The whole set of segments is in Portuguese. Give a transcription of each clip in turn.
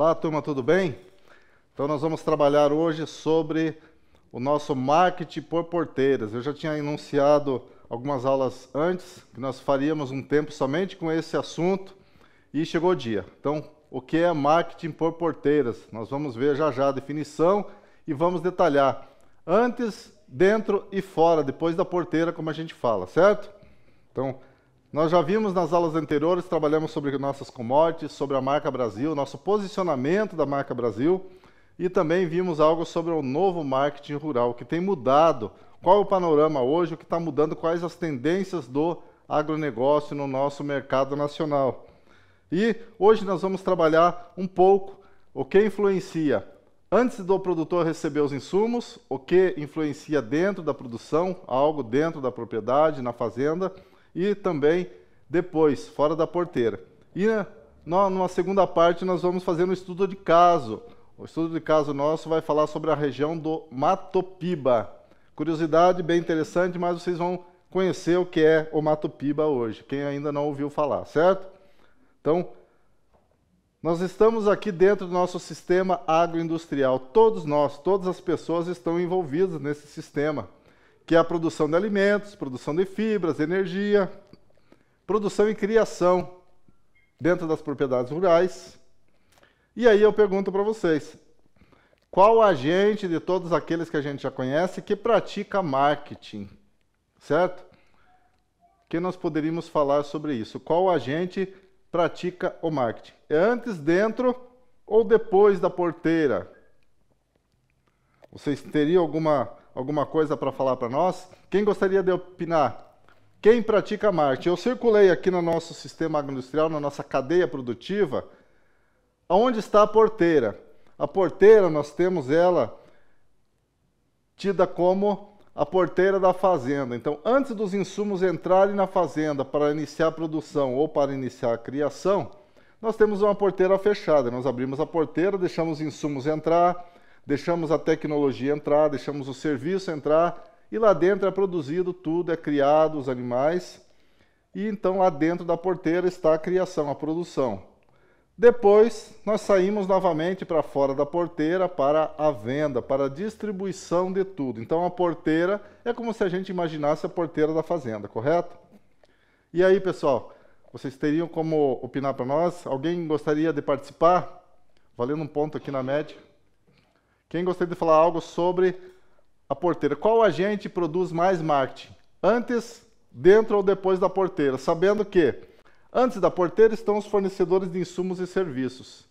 Olá, turma, tudo bem? Então nós vamos trabalhar hoje sobre o nosso marketing por porteiras. Eu já tinha anunciado algumas aulas antes que nós faríamos um tempo somente com esse assunto e chegou o dia. Então, o que é marketing por porteiras? Nós vamos ver já já a definição e vamos detalhar antes, dentro e fora, depois da porteira, como a gente fala, certo? Então, nós já vimos nas aulas anteriores, trabalhamos sobre nossas commodities, sobre a marca Brasil, nosso posicionamento da marca Brasil e também vimos algo sobre o novo marketing rural, o que tem mudado, qual é o panorama hoje, o que está mudando, quais as tendências do agronegócio no nosso mercado nacional. E hoje nós vamos trabalhar um pouco o que influencia antes do produtor receber os insumos, o que influencia dentro da produção, algo dentro da propriedade, na fazenda, e também depois, fora da porteira. E numa segunda parte nós vamos fazer um estudo de caso. O estudo de caso nosso vai falar sobre a região do Mato Piba. Curiosidade bem interessante, mas vocês vão conhecer o que é o Mato Piba hoje, quem ainda não ouviu falar, certo? Então, nós estamos aqui dentro do nosso sistema agroindustrial. Todos nós, todas as pessoas estão envolvidas nesse sistema, que é a produção de alimentos, produção de fibras, energia, produção e criação dentro das propriedades rurais. E aí eu pergunto para vocês, qual agente de todos aqueles que a gente já conhece que pratica marketing, certo? Que nós poderíamos falar sobre isso? Qual agente pratica o marketing? É antes, dentro ou depois da porteira? Vocês teriam alguma coisa para falar para nós? Quem gostaria de opinar? Quem pratica marketing? Eu circulei aqui no nosso sistema agroindustrial, na nossa cadeia produtiva, onde está a porteira. A porteira, nós temos ela tida como a porteira da fazenda. Então, antes dos insumos entrarem na fazenda para iniciar a produção ou para iniciar a criação, nós temos uma porteira fechada. Nós abrimos a porteira, deixamos os insumos entrar, deixamos a tecnologia entrar, deixamos o serviço entrar, e lá dentro é produzido tudo, é criado os animais, e então lá dentro da porteira está a criação, a produção. Depois, nós saímos novamente para fora da porteira para a venda, para a distribuição de tudo. Então, a porteira é como se a gente imaginasse a porteira da fazenda, correto? E aí, pessoal, vocês teriam como opinar para nós? Alguém gostaria de participar? Valendo um ponto aqui na média. Quem gostaria de falar algo sobre a porteira? Qual agente produz mais marketing? Antes, dentro ou depois da porteira? Sabendo que antes da porteira estão os fornecedores de insumos e serviços.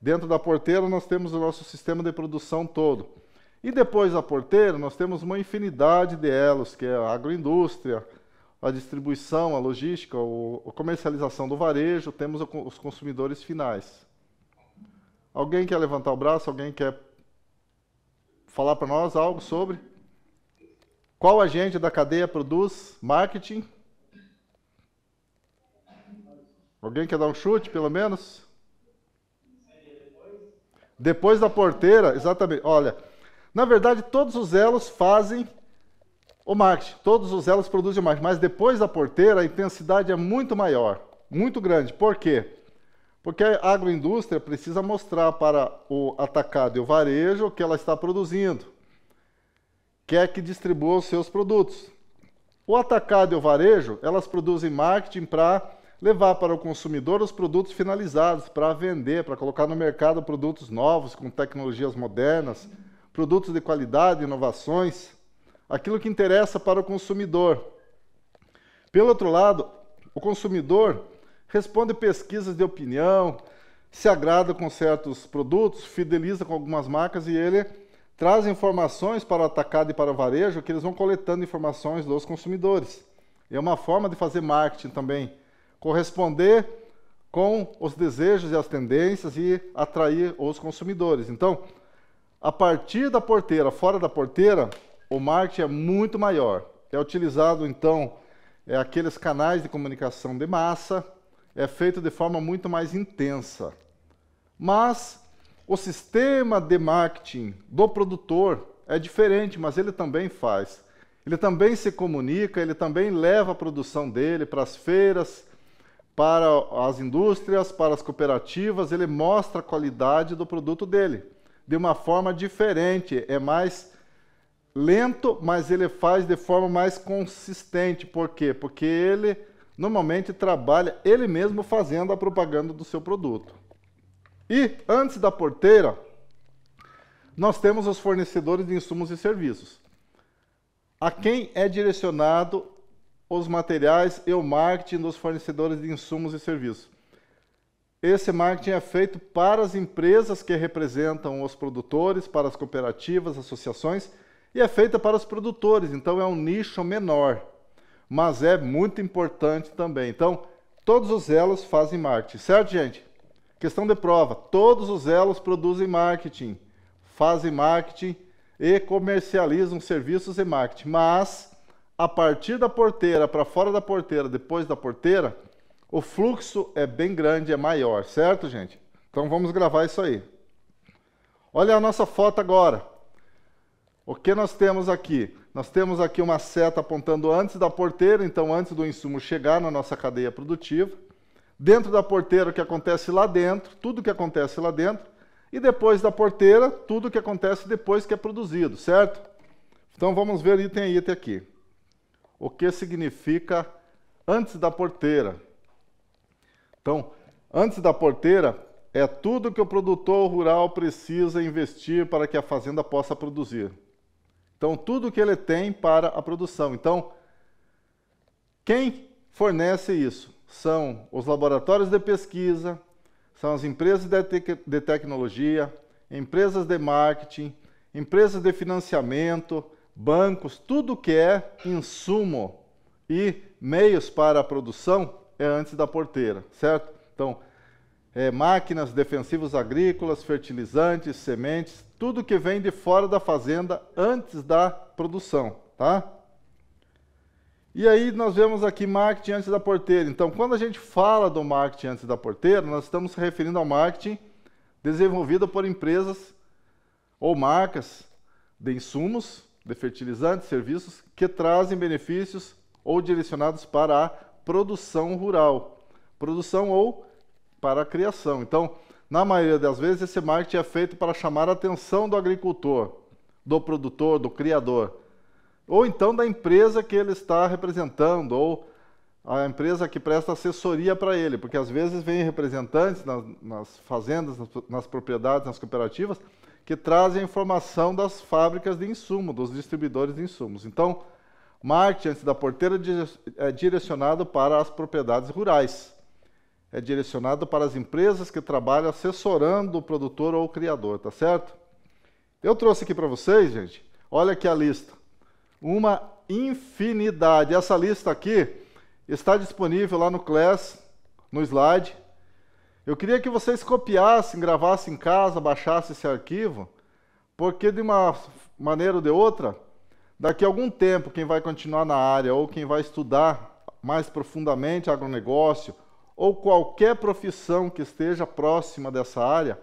Dentro da porteira nós temos o nosso sistema de produção todo. E depois da porteira nós temos uma infinidade de elos, que é a agroindústria, a distribuição, a logística, a comercialização do varejo, temos os consumidores finais. Alguém quer levantar o braço? Alguém quer falar para nós algo sobre? Qual agente da cadeia produz marketing? Alguém quer dar um chute, pelo menos? Depois da porteira, exatamente. Olha, na verdade, todos os elos fazem o marketing. Todos os elos produzem o marketing. Mas depois da porteira, a intensidade é muito maior, muito grande. Por quê? Porque a agroindústria precisa mostrar para o atacado e o varejo o que ela está produzindo. Quer que distribua os seus produtos. O atacado e o varejo, elas produzem marketing para levar para o consumidor os produtos finalizados, para vender, para colocar no mercado produtos novos, com tecnologias modernas, produtos de qualidade, inovações, aquilo que interessa para o consumidor. Pelo outro lado, o consumidor responde pesquisas de opinião, se agrada com certos produtos, fideliza com algumas marcas e ele traz informações para o atacado e para o varejo, que eles vão coletando informações dos consumidores. É uma forma de fazer marketing também, corresponder com os desejos e as tendências e atrair os consumidores. Então, a partir da porteira, fora da porteira, o marketing é muito maior. É utilizado, então, aqueles canais de comunicação de massa, é feito de forma muito mais intensa. Mas o sistema de marketing do produtor é diferente, mas ele também faz. Ele também se comunica, ele também leva a produção dele para as feiras, para as indústrias, para as cooperativas, ele mostra a qualidade do produto dele, de uma forma diferente, é mais lento, mas ele faz de forma mais consistente. Por quê? Porque ele normalmente trabalha ele mesmo fazendo a propaganda do seu produto. E antes da porteira, nós temos os fornecedores de insumos e serviços. A quem é direcionado os materiais e o marketing dos fornecedores de insumos e serviços? Esse marketing é feito para as empresas que representam os produtores, para as cooperativas, associações, e é feita para os produtores, então é um nicho menor, mas é muito importante também. Então, todos os elos fazem marketing, certo, gente? Questão de prova, todos os elos produzem marketing, fazem marketing e comercializam serviços e marketing, mas a partir da porteira, para fora da porteira, depois da porteira, o fluxo é bem grande, é maior, certo, gente? Então vamos gravar isso aí. Olha a nossa foto agora. O que nós temos aqui? Nós temos aqui uma seta apontando antes da porteira, então antes do insumo chegar na nossa cadeia produtiva. Dentro da porteira, o que acontece lá dentro, tudo que acontece lá dentro. E depois da porteira, tudo que acontece depois que é produzido, certo? Então vamos ver item a item aqui. O que significa antes da porteira? Então, antes da porteira é tudo que o produtor rural precisa investir para que a fazenda possa produzir. Então, tudo que ele tem para a produção. Então, quem fornece isso? São os laboratórios de pesquisa, são as empresas de tecnologia, empresas de marketing, empresas de financiamento, bancos, tudo que é insumo e meios para a produção é antes da porteira, certo? Então, máquinas, defensivos agrícolas, fertilizantes, sementes, tudo que vem de fora da fazenda antes da produção, tá? E aí nós vemos aqui marketing antes da porteira. Então, quando a gente fala do marketing antes da porteira, nós estamos se referindo ao marketing desenvolvido por empresas ou marcas de insumos, de fertilizantes, serviços que trazem benefícios ou direcionados para a produção rural, produção ou para a criação. Então, na maioria das vezes, esse marketing é feito para chamar a atenção do agricultor, do produtor, do criador, ou então da empresa que ele está representando, ou a empresa que presta assessoria para ele, porque às vezes vem representantes nas fazendas, nas propriedades, nas cooperativas, que trazem a informação das fábricas de insumo, dos distribuidores de insumos. Então, marketing antes da porteira é direcionado para as propriedades rurais. É direcionado para as empresas que trabalham assessorando o produtor ou o criador, tá certo? Eu trouxe aqui para vocês, gente, olha aqui a lista. Uma infinidade. Essa lista aqui está disponível lá no Class, no slide. Eu queria que vocês copiassem, gravassem em casa, baixassem esse arquivo, porque de uma maneira ou de outra, daqui a algum tempo, quem vai continuar na área ou quem vai estudar mais profundamente agronegócio ou qualquer profissão que esteja próxima dessa área,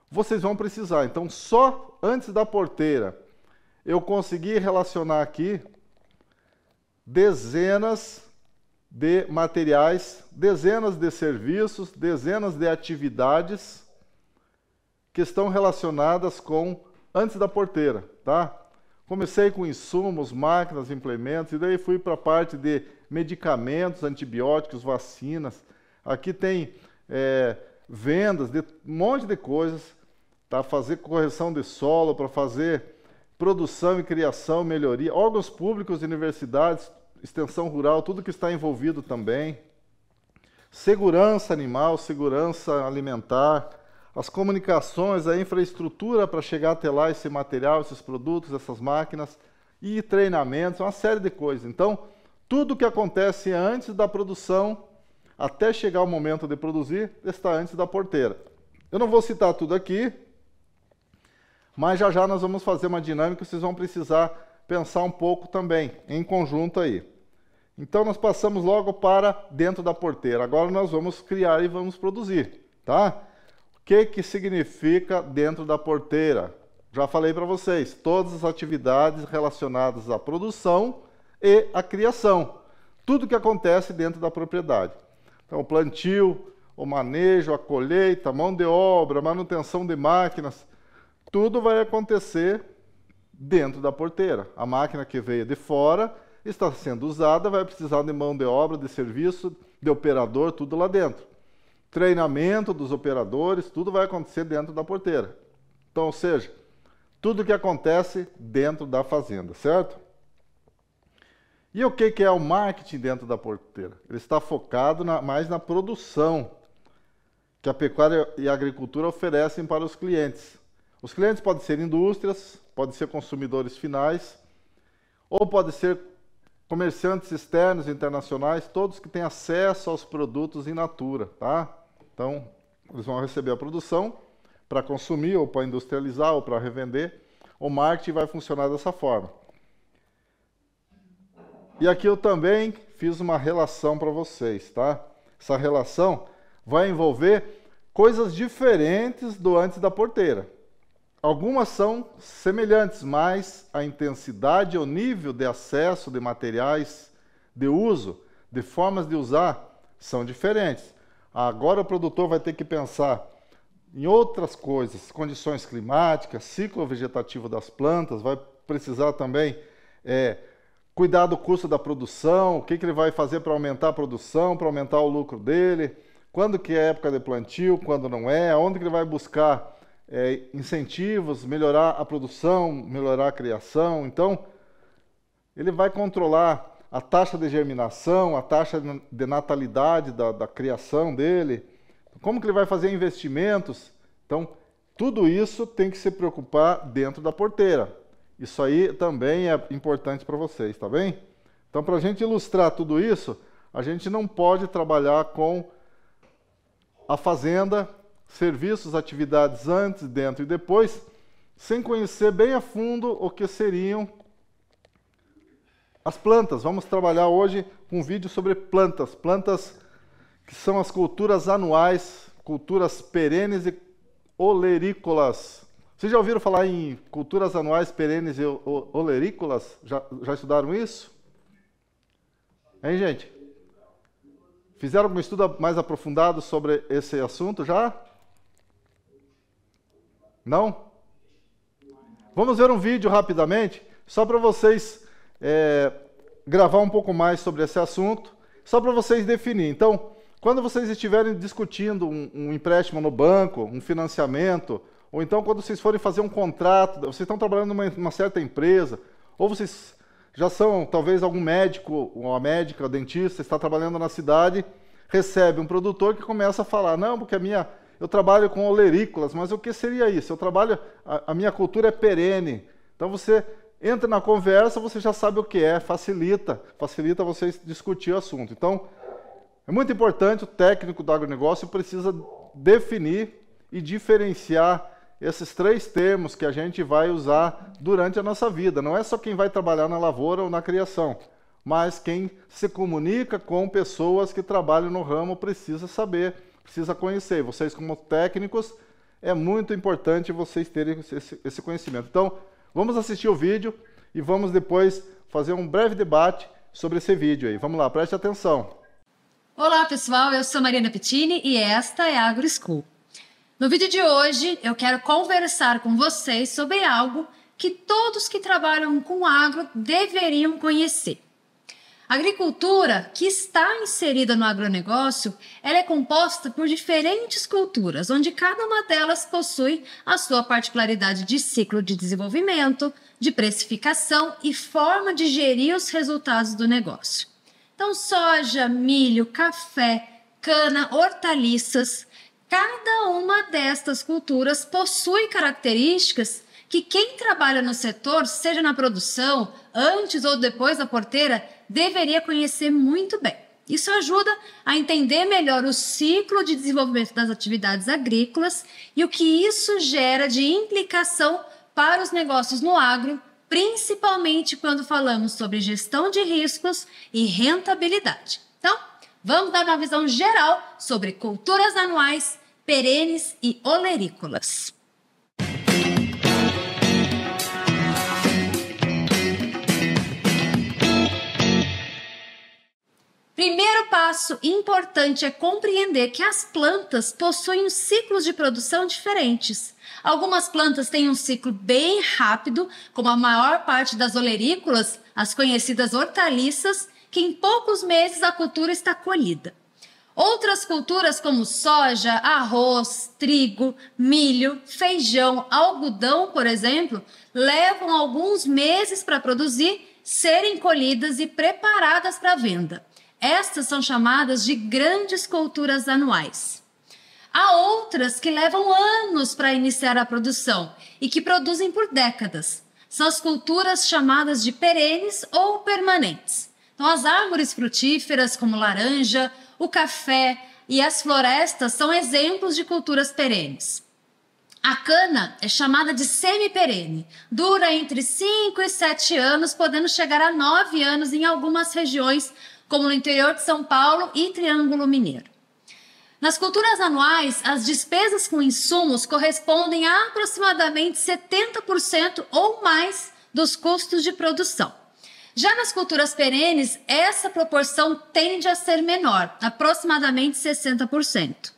vocês vão precisar. Então, só antes da porteira, eu consegui relacionar aqui dezenas de materiais, dezenas de serviços, dezenas de atividades que estão relacionadas com antes da porteira, tá? Comecei com insumos, máquinas, implementos, e daí fui para a parte de medicamentos, antibióticos, vacinas. Aqui tem vendas de um monte de coisas, para fazer correção de solo, para fazer produção e criação, melhoria, órgãos públicos, universidades, extensão rural, tudo que está envolvido também. Segurança animal, segurança alimentar, as comunicações, a infraestrutura para chegar até lá, esse material, esses produtos, essas máquinas, e treinamentos, uma série de coisas. Então, tudo que acontece antes da produção, até chegar o momento de produzir, está antes da porteira. Eu não vou citar tudo aqui, mas já já nós vamos fazer uma dinâmica, vocês vão precisar pensar um pouco também, em conjunto aí. Então, nós passamos logo para dentro da porteira. Agora nós vamos criar e vamos produzir, tá? O que significa dentro da porteira? Já falei para vocês, todas as atividades relacionadas à produção e à criação. Tudo que acontece dentro da propriedade. Então, o plantio, o manejo, a colheita, a mão de obra, a manutenção de máquinas, tudo vai acontecer dentro da porteira. A máquina que veio de fora está sendo usada, vai precisar de mão de obra, de serviço, de operador, tudo lá dentro. Treinamento dos operadores, tudo vai acontecer dentro da porteira. Então, ou seja, tudo que acontece dentro da fazenda, certo? E o que é o marketing dentro da porteira? Ele está focado mais na produção que a pecuária e a agricultura oferecem para os clientes. Os clientes podem ser indústrias, podem ser consumidores finais, ou podem ser comerciantes externos e internacionais, todos que têm acesso aos produtos in natura, tá? Então, eles vão receber a produção para consumir, ou para industrializar, ou para revender. O marketing vai funcionar dessa forma. E aqui eu também fiz uma relação para vocês, tá? Essa relação vai envolver coisas diferentes do antes da porteira. Algumas são semelhantes, mas a intensidade e o nível de acesso de materiais, de uso, de formas de usar, são diferentes. Agora o produtor vai ter que pensar em outras coisas, condições climáticas, ciclo vegetativo das plantas, vai precisar também cuidar do custo da produção, o que ele vai fazer para aumentar a produção, para aumentar o lucro dele, quando que é época de plantio, quando não é, onde que ele vai buscar incentivos, melhorar a produção, melhorar a criação. Então, ele vai controlar a taxa de germinação, a taxa de natalidade da criação dele, como que ele vai fazer investimentos. Então, tudo isso tem que se preocupar dentro da porteira. Isso aí também é importante para vocês, tá bem? Então, para a gente ilustrar tudo isso, a gente não pode trabalhar com a fazenda, serviços, atividades antes, dentro e depois, sem conhecer bem a fundo o que seriam as plantas. Vamos trabalhar hoje com um vídeo sobre plantas. Plantas que são as culturas anuais, culturas perenes e olerícolas. Vocês já ouviram falar em culturas anuais, perenes e olerícolas? Já estudaram isso? Hein, gente? Fizeram algum estudo mais aprofundado sobre esse assunto já? Não? Vamos ver um vídeo rapidamente, só para vocês gravar um pouco mais sobre esse assunto, só para vocês definirem. Então, quando vocês estiverem discutindo um empréstimo no banco, um financiamento, ou então quando vocês forem fazer um contrato, vocês estão trabalhando numa certa empresa, ou vocês já são talvez algum médico, uma médica, dentista, está trabalhando na cidade, recebe um produtor que começa a falar, não, porque eu trabalho com olerícolas, mas o que seria isso? A minha cultura é perene. Então você entra na conversa, você já sabe o que é, facilita vocês discutir o assunto. Então, é muito importante, o técnico do agronegócio precisa definir e diferenciar esses três termos que a gente vai usar durante a nossa vida. Não é só quem vai trabalhar na lavoura ou na criação, mas quem se comunica com pessoas que trabalham no ramo precisa saber, precisa conhecer. Vocês, como técnicos, é muito importante vocês terem esse conhecimento. Então, vamos assistir o vídeo e vamos depois fazer um breve debate sobre esse vídeo aí. Vamos lá, preste atenção. Olá, pessoal, eu sou Mariana Pittini e esta é a AgroSchool. No vídeo de hoje, eu quero conversar com vocês sobre algo que todos que trabalham com agro deveriam conhecer. A agricultura, que está inserida no agronegócio, ela é composta por diferentes culturas, onde cada uma delas possui a sua particularidade de ciclo de desenvolvimento, de precificação e forma de gerir os resultados do negócio. Então, soja, milho, café, cana, hortaliças, cada uma destas culturas possui características que quem trabalha no setor, seja na produção, antes ou depois da porteira, deveria conhecer muito bem. Isso ajuda a entender melhor o ciclo de desenvolvimento das atividades agrícolas e o que isso gera de implicação para os negócios no agro, principalmente quando falamos sobre gestão de riscos e rentabilidade. Então, vamos dar uma visão geral sobre culturas anuais, perenes e olerícolas. Primeiro passo passo importante é compreender que as plantas possuem ciclos de produção diferentes. Algumas plantas têm um ciclo bem rápido, como a maior parte das olerícolas, as conhecidas hortaliças, que em poucos meses a cultura está colhida. Outras culturas como soja, arroz, trigo, milho, feijão, algodão, por exemplo, levam alguns meses para produzir, serem colhidas e preparadas para venda. Estas são chamadas de grandes culturas anuais. Há outras que levam anos para iniciar a produção e que produzem por décadas. São as culturas chamadas de perenes ou permanentes. Então, as árvores frutíferas como laranja, o café e as florestas são exemplos de culturas perenes. A cana é chamada de semi-perene, dura entre 5 e 7 anos, podendo chegar a 9 anos em algumas regiões, como no interior de São Paulo e Triângulo Mineiro. Nas culturas anuais, as despesas com insumos correspondem a aproximadamente 70% ou mais dos custos de produção. Já nas culturas perenes, essa proporção tende a ser menor, aproximadamente 60%.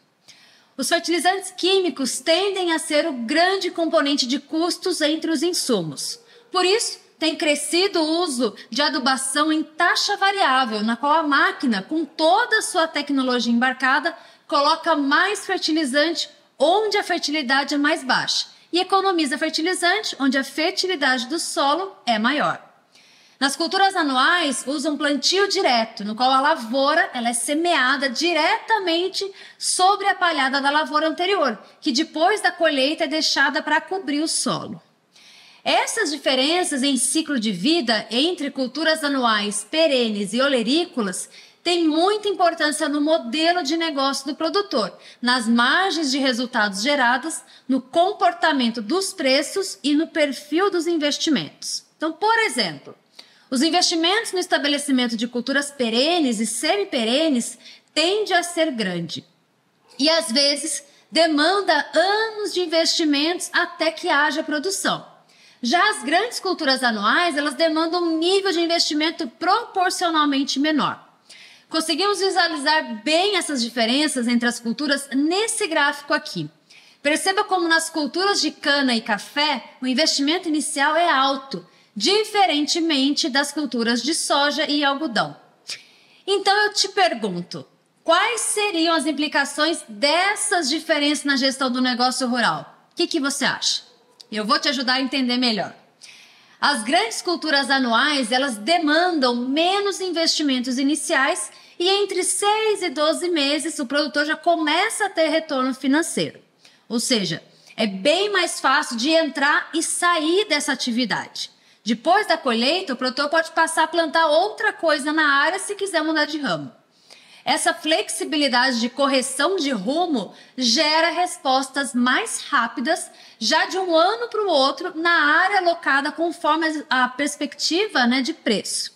Os fertilizantes químicos tendem a ser o grande componente de custos entre os insumos. Por isso, tem crescido o uso de adubação em taxa variável, na qual a máquina, com toda a sua tecnologia embarcada, coloca mais fertilizante onde a fertilidade é mais baixa e economiza fertilizante onde a fertilidade do solo é maior. Nas culturas anuais, usam plantio direto, no qual a lavoura ela é semeada diretamente sobre a palhada da lavoura anterior, que depois da colheita é deixada para cobrir o solo. Essas diferenças em ciclo de vida entre culturas anuais, perenes e olerícolas têm muita importância no modelo de negócio do produtor, nas margens de resultados geradas, no comportamento dos preços e no perfil dos investimentos. Então, por exemplo, os investimentos no estabelecimento de culturas perenes e semi-perenes tendem a ser grande e, às vezes, demanda anos de investimentos até que haja produção. Já as grandes culturas anuais, elas demandam um nível de investimento proporcionalmente menor. Conseguimos visualizar bem essas diferenças entre as culturas nesse gráfico aqui. Perceba como nas culturas de cana e café, o investimento inicial é alto, diferentemente das culturas de soja e algodão. Então eu te pergunto, quais seriam as implicações dessas diferenças na gestão do negócio rural? O que você acha? Eu vou te ajudar a entender melhor. As grandes culturas anuais, elas demandam menos investimentos iniciais e entre 6 e 12 meses o produtor já começa a ter retorno financeiro. Ou seja, é bem mais fácil de entrar e sair dessa atividade. Depois da colheita, o produtor pode passar a plantar outra coisa na área se quiser mudar de ramo. Essa flexibilidade de correção de rumo gera respostas mais rápidas, já de um ano para o outro, na área alocada conforme a perspectiva, de preço.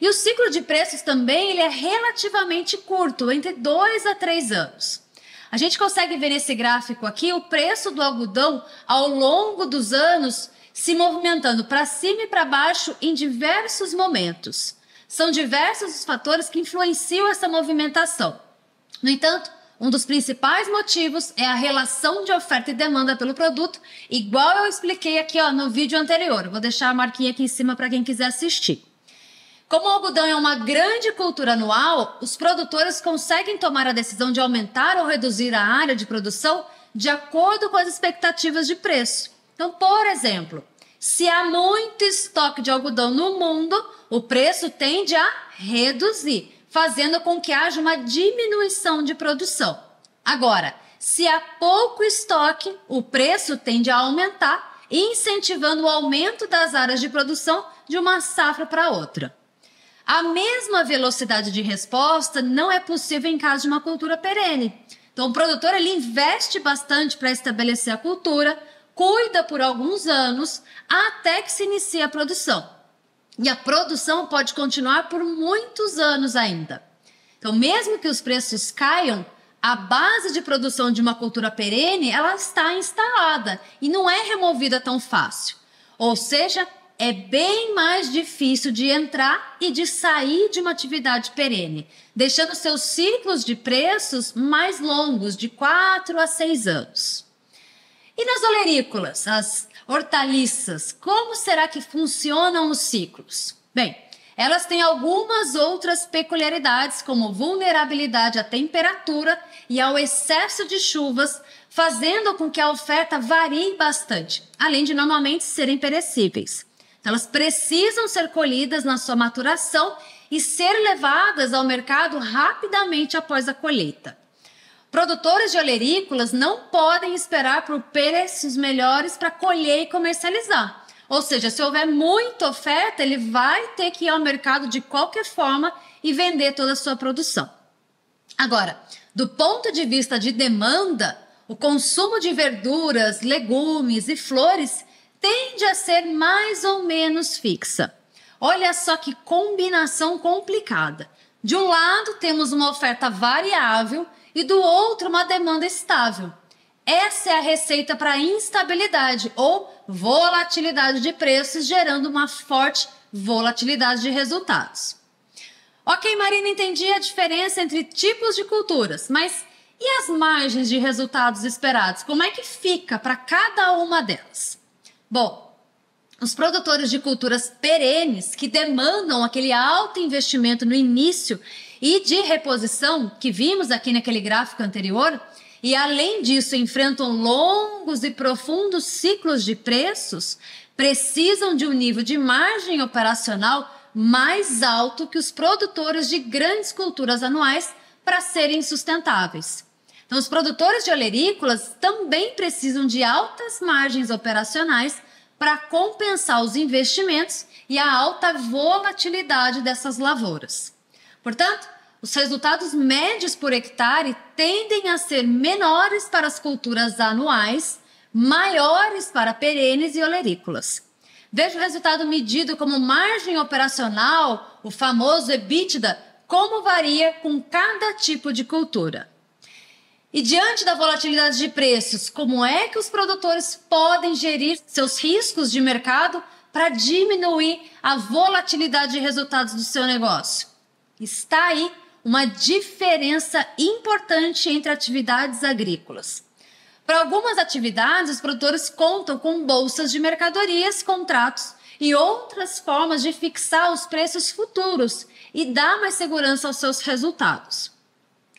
E o ciclo de preços também ele é relativamente curto, entre 2 a 3 anos. A gente consegue ver nesse gráfico aqui o preço do algodão ao longo dos anos se movimentando para cima e para baixo em diversos momentos. São diversos os fatores que influenciam essa movimentação. No entanto, um dos principais motivos é a relação de oferta e demanda pelo produto, igual eu expliquei aqui no vídeo anterior. Eu vou deixar a marquinha aqui em cima para quem quiser assistir. Como o algodão é uma grande cultura anual, os produtores conseguem tomar a decisão de aumentar ou reduzir a área de produção de acordo com as expectativas de preço. Então, por exemplo, se há muito estoque de algodão no mundo, o preço tende a reduzir, fazendo com que haja uma diminuição de produção. Agora, se há pouco estoque, o preço tende a aumentar, incentivando o aumento das áreas de produção de uma safra para outra. A mesma velocidade de resposta não é possível em caso de uma cultura perene. Então, o produtor ele investe bastante para estabelecer a cultura, cuida por alguns anos até que se inicie a produção. E a produção pode continuar por muitos anos ainda. Então, mesmo que os preços caiam, a base de produção de uma cultura perene ela está instalada e não é removida tão fácil. Ou seja, é bem mais difícil de entrar e de sair de uma atividade perene, deixando seus ciclos de preços mais longos, de 4 a 6 anos. E nas olerícolas, as hortaliças, como será que funcionam os ciclos? Bem, elas têm algumas outras peculiaridades, como vulnerabilidade à temperatura e ao excesso de chuvas, fazendo com que a oferta varie bastante, além de normalmente serem perecíveis. Então, elas precisam ser colhidas na sua maturação e ser levadas ao mercado rapidamente após a colheita. Produtores de olerícolas não podem esperar por preços melhores para colher e comercializar. Ou seja, se houver muita oferta, ele vai ter que ir ao mercado de qualquer forma e vender toda a sua produção. Agora, do ponto de vista de demanda, o consumo de verduras, legumes e flores tende a ser mais ou menos fixa. Olha só que combinação complicada. De um lado, temos uma oferta variável e do outro, uma demanda estável. Essa é a receita para a instabilidade ou volatilidade de preços, gerando uma forte volatilidade de resultados. Ok, Marina, entendi a diferença entre tipos de culturas, mas e as margens de resultados esperados? Como é que fica para cada uma delas? Bom, os produtores de culturas perenes que demandam aquele alto investimento no início e de reposição que vimos aqui naquele gráfico anterior, e além disso enfrentam longos e profundos ciclos de preços, precisam de um nível de margem operacional mais alto que os produtores de grandes culturas anuais para serem sustentáveis. Então, os produtores de olerícolas também precisam de altas margens operacionais para compensar os investimentos e a alta volatilidade dessas lavouras. Portanto, os resultados médios por hectare tendem a ser menores para as culturas anuais, maiores para perenes e olerícolas. Veja o resultado medido como margem operacional, o famoso EBITDA, como varia com cada tipo de cultura. E diante da volatilidade de preços, como é que os produtores podem gerir seus riscos de mercado para diminuir a volatilidade de resultados do seu negócio? Está aí uma diferença importante entre atividades agrícolas. Para algumas atividades, os produtores contam com bolsas de mercadorias, contratos e outras formas de fixar os preços futuros e dar mais segurança aos seus resultados.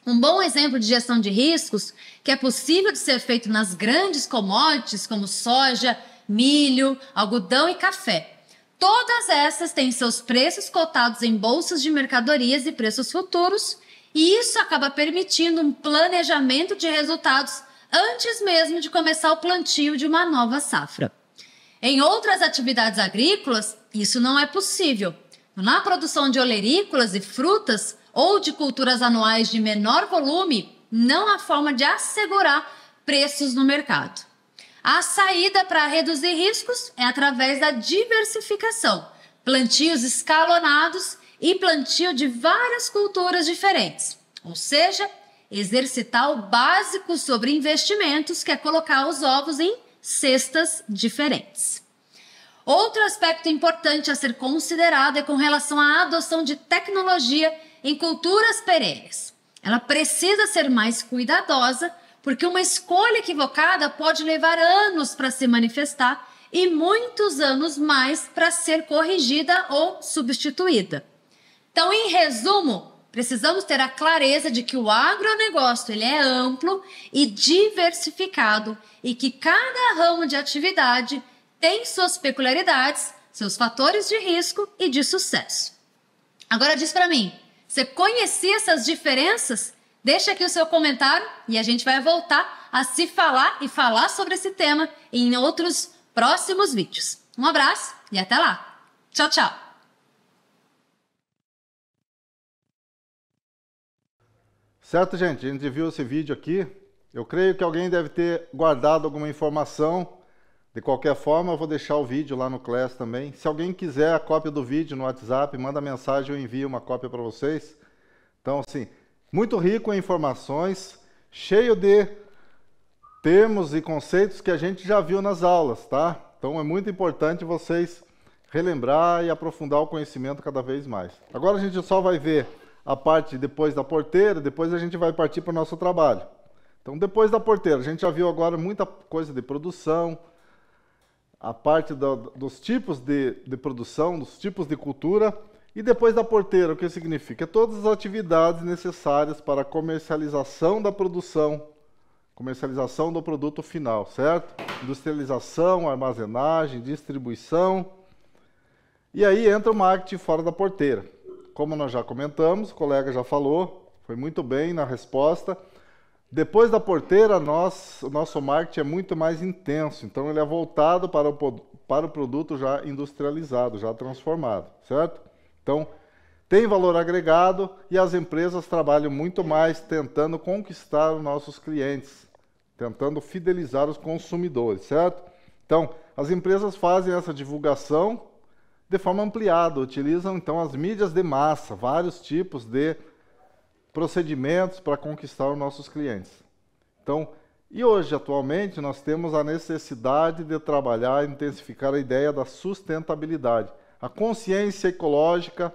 Um bom exemplo de gestão de riscos, que é possível de ser feito nas grandes commodities como soja, milho, algodão e café. Todas essas têm seus preços cotados em bolsas de mercadorias e preços futuros, e isso acaba permitindo um planejamento de resultados antes mesmo de começar o plantio de uma nova safra. Em outras atividades agrícolas, isso não é possível. Na produção de olerícolas e frutas ou de culturas anuais de menor volume, não há forma de assegurar preços no mercado. A saída para reduzir riscos é através da diversificação, plantios escalonados e plantio de várias culturas diferentes, ou seja, exercitar o básico sobre investimentos, que é colocar os ovos em cestas diferentes. Outro aspecto importante a ser considerado é com relação à adoção de tecnologia em culturas perenes. Ela precisa ser mais cuidadosa, porque uma escolha equivocada pode levar anos para se manifestar e muitos anos mais para ser corrigida ou substituída. Então, em resumo, precisamos ter a clareza de que o agronegócio ele é amplo e diversificado e que cada ramo de atividade tem suas peculiaridades, seus fatores de risco e de sucesso. Agora diz para mim, você conhecia essas diferenças? Deixa aqui o seu comentário e a gente vai voltar a se falar e falar sobre esse tema em outros próximos vídeos. Um abraço e até lá. Tchau, tchau. Certo, gente? A gente viu esse vídeo aqui. Eu creio que alguém deve ter guardado alguma informação. De qualquer forma, eu vou deixar o vídeo lá no Class também. Se alguém quiser a cópia do vídeo no WhatsApp, manda mensagem, eu envio uma cópia para vocês. Então, assim, muito rico em informações, cheio de termos e conceitos que a gente já viu nas aulas, tá? Então, é muito importante vocês relembrar e aprofundar o conhecimento cada vez mais. Agora a gente só vai ver a parte depois da porteira, depois a gente vai partir para o nosso trabalho. Então, depois da porteira, a gente já viu agora muita coisa de produção, a parte dos tipos de produção, dos tipos de cultura, e depois da porteira, o que significa? Todas as atividades necessárias para a comercialização da produção, comercialização do produto final, certo? Industrialização, armazenagem, distribuição. E aí entra o marketing fora da porteira. Como nós já comentamos, o colega já falou, foi muito bem na resposta. Depois da porteira, o nosso marketing é muito mais intenso, então ele é voltado para o produto já industrializado, já transformado, certo? Então, tem valor agregado e as empresas trabalham muito mais tentando conquistar os nossos clientes, tentando fidelizar os consumidores, certo? Então, as empresas fazem essa divulgação de forma ampliada, utilizam então as mídias de massa, vários tipos de procedimentos para conquistar os nossos clientes. Então, e hoje, atualmente, nós temos a necessidade de trabalhar e intensificar a ideia da sustentabilidade. A consciência ecológica,